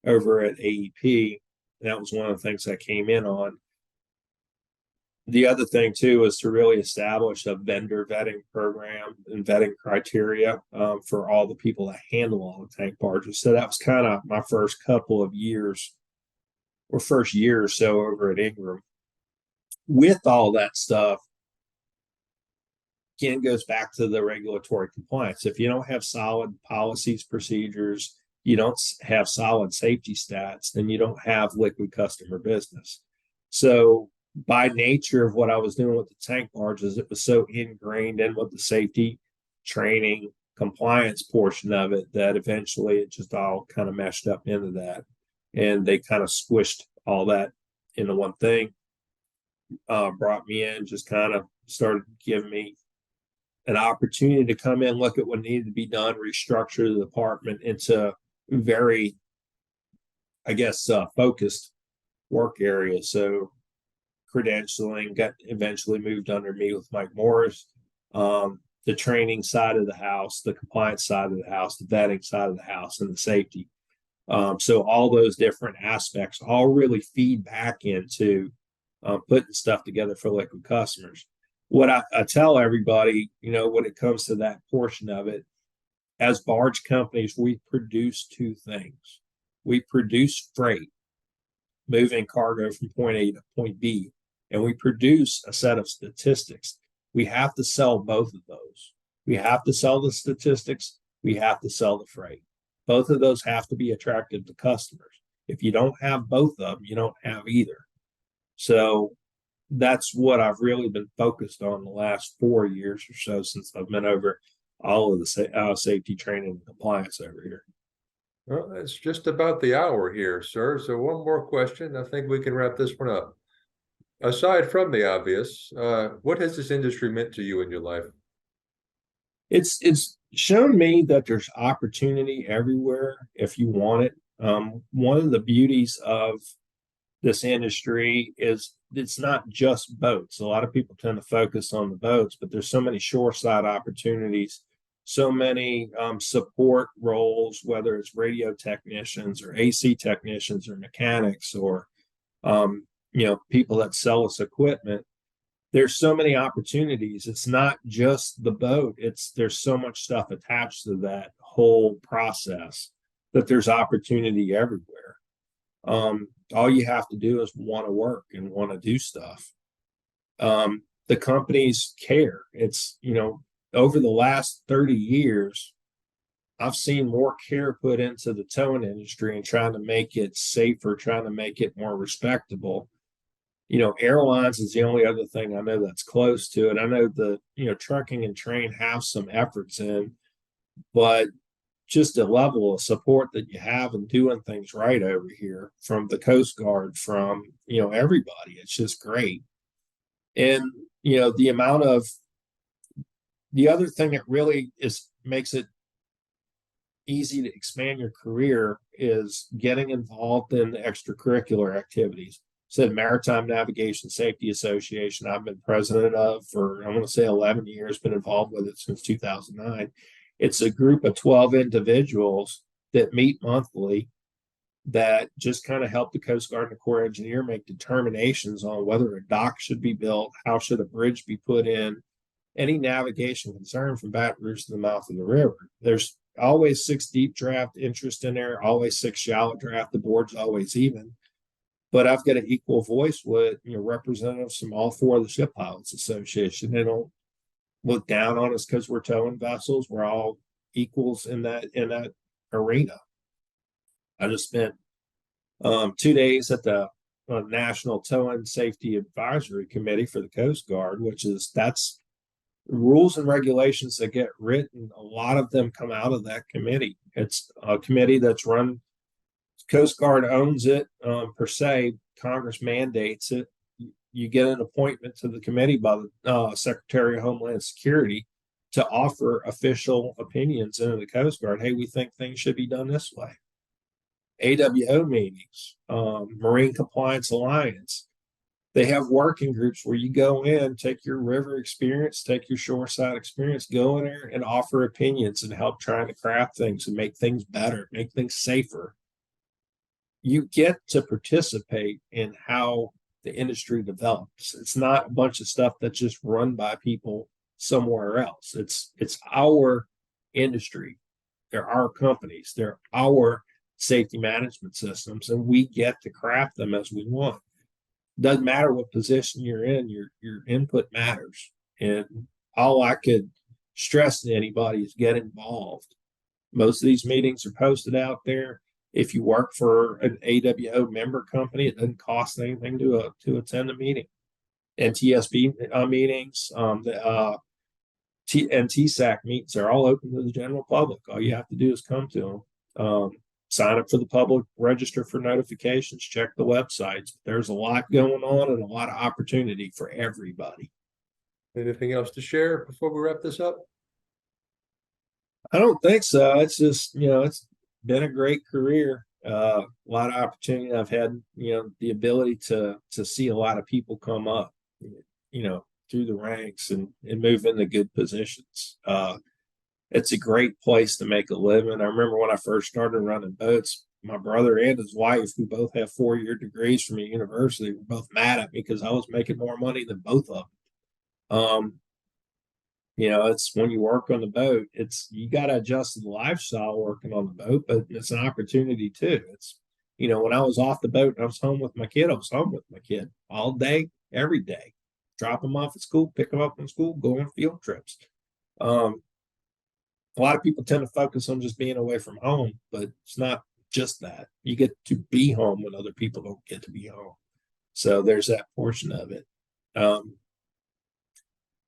over at AEP, that was one of the things I came in on. The other thing too is to really establish a vendor vetting program and vetting criteria for all the people that handle all the tank barges. So that was kind of my first couple of years, or first year or so over at Ingram. With all that stuff, again, goes back to the regulatory compliance. If you don't have solid policies, procedures, you don't have solid safety stats, then you don't have liquid customer business. So by nature of what I was doing with the tank barges, it was so ingrained in with the safety, training, compliance portion of it that eventually it just all kind of meshed up into that. And they kind of squished all that into one thing, brought me in, just kind of started giving me an opportunity to come in, look at what needed to be done, restructure the department into very, focused work areas. So credentialing got eventually moved under me with Mike Morris. The training side of the house, the compliance side of the house, the vetting side of the house, and the safety. So all those different aspects all really feed back into putting stuff together for liquid customers. What I tell everybody, when it comes to that portion of it, as barge companies, we produce two things. We produce freight, moving cargo from point A to point B, and we produce a set of statistics. We have to sell both of those. We have to sell the statistics. We have to sell the freight. Both of those have to be attractive to customers. If you don't have both of them, you don't have either. So that's what I've really been focused on the last 4 years or so since I've been over all of the safety training and compliance over here. Well, it's just about the hour here, sir. So one more question. I think we can wrap this one up. Aside from the obvious, what has this industry meant to you in your life? It's shown me that there's opportunity everywhere if you want it. One of the beauties of this industry is it's not just boats. A lot of people tend to focus on the boats, but there's so many shoreside opportunities, so many support roles, whether it's radio technicians or AC technicians or mechanics or people that sell us equipment. There's so many opportunities. It's not just the boat. There's so much stuff attached to that whole process that there's opportunity everywhere. All you have to do is want to work and want to do stuff. The companies care. It's, over the last 30 years, I've seen more care put into the towing industry and trying to make it safer, trying to make it more respectable. Airlines is the only other thing I know that's close to it. I know the, trucking and train have some efforts in, but just a level of support that you have in doing things right over here from the Coast Guard, from, everybody. It's just great. And, the amount of the other thing that really makes it easy to expand your career is getting involved in the extracurricular activities. Said Maritime Navigation Safety Association, I've been president of for, I want to say 11 years, been involved with it since 2009. It's a group of 12 individuals that meet monthly that just kind of help the Coast Guard and the Corps Engineer make determinations on whether a dock should be built, how should a bridge be put in, any navigation concern from Baton Rouge to the mouth of the river. There's always 6 deep draft interest in there, always 6 shallow draft. The board's always even. But I've got an equal voice with representatives from all 4 of the Ship Pilots Association. They don't look down on us because we're towing vessels. We're all equals in that arena. I just spent 2 days at the National Towing Safety Advisory Committee for the Coast Guard, that's rules and regulations that get written. A lot of them come out of that committee. It's a committee that's run. Coast Guard owns it per se. Congress mandates it. You get an appointment to the committee by the Secretary of Homeland Security to offer official opinions into the Coast Guard. Hey, we think things should be done this way. AWO meetings, Marine Compliance Alliance. They have working groups where you go in, take your river experience, take your shoreside experience, go in there and offer opinions and help trying to craft things and make things better, make things safer. You get to participate in how the industry develops. It's not a bunch of stuff that's just run by people somewhere else. It's our industry. They're our companies. They're our safety management systems, and we get to craft them as we want. Doesn't matter what position you're in, your input matters. And all I could stress to anybody is get involved. Most of these meetings are posted out there. If you work for an AWO member company, it doesn't cost anything to attend a meeting. NTSB meetings, the TSAC meetings are all open to the general public. All you have to do is come to them. Sign up for the public register for notifications, check the websites. There's a lot going on and a lot of opportunity for everybody. Anything else to share before we wrap this up? I don't think so. It's just, it's been a great career. A lot of opportunity. I've had, the ability to see a lot of people come up, through the ranks and move into good positions. It's a great place to make a living. I remember when I first started running boats, my brother and his wife, who both have 4-year degrees from a university, were both mad at me because I was making more money than both of them. It's when you work on the boat, you got to adjust to the lifestyle working on the boat, but it's an opportunity too. It's, when I was off the boat and I was home with my kid, I was home with my kid all day, every day. Drop them off at school, pick them up from school, go on field trips. A lot of people tend to focus on just being away from home, but it's not just that. You get to be home when other people don't get to be home. So there's that portion of it.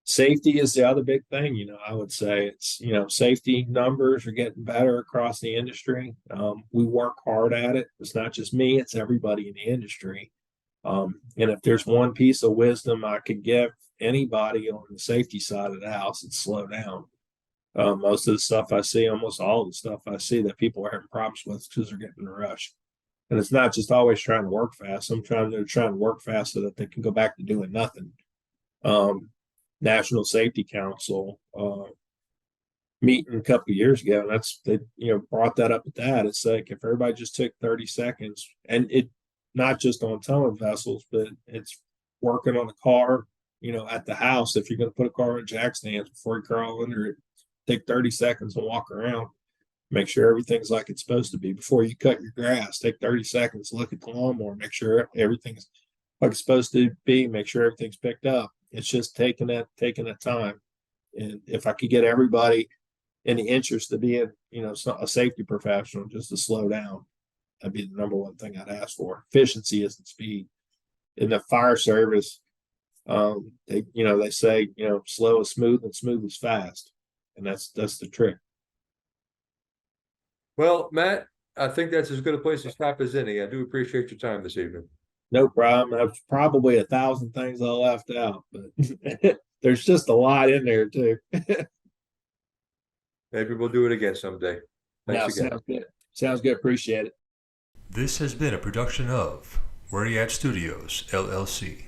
Safety is the other big thing. I would say it's, safety numbers are getting better across the industry. We work hard at it. It's not just me, it's everybody in the industry. And if there's one piece of wisdom I could give anybody on the safety side of the house, it's slow down. Most of the stuff I see, almost all the stuff I see that people are having problems with because they're getting in a rush. And it's not just always trying to work fast. They're trying to work fast so that they can go back to doing nothing. National Safety Council meeting a couple of years ago, and they brought that up at that. It's like if everybody just took 30 seconds, and it not just on towing vessels, but it's working on the car, at the house. If you're going to put a car in jack stands before you crawl under it, take 30 seconds and walk around. Make sure everything's like it's supposed to be. Before you cut your grass, take 30 seconds, look at the lawnmower, make sure everything's like it's supposed to be, make sure everything's picked up. It's just taking that time. And if I could get everybody in the interest of being, a safety professional, just to slow down, that'd be the number one thing I'd ask for. Efficiency isn't speed. In the fire service, they say, slow is smooth and smooth is fast. And that's the trick. Well, Matt, I think that's as good a place to stop as any. I do appreciate your time this evening. No problem. There's probably 1,000 things I left out, but there's just a lot in there too. Maybe we'll do it again someday. Thanks again. Sounds good. Sounds good. Appreciate it. This has been a production of Yacht Studios, LLC.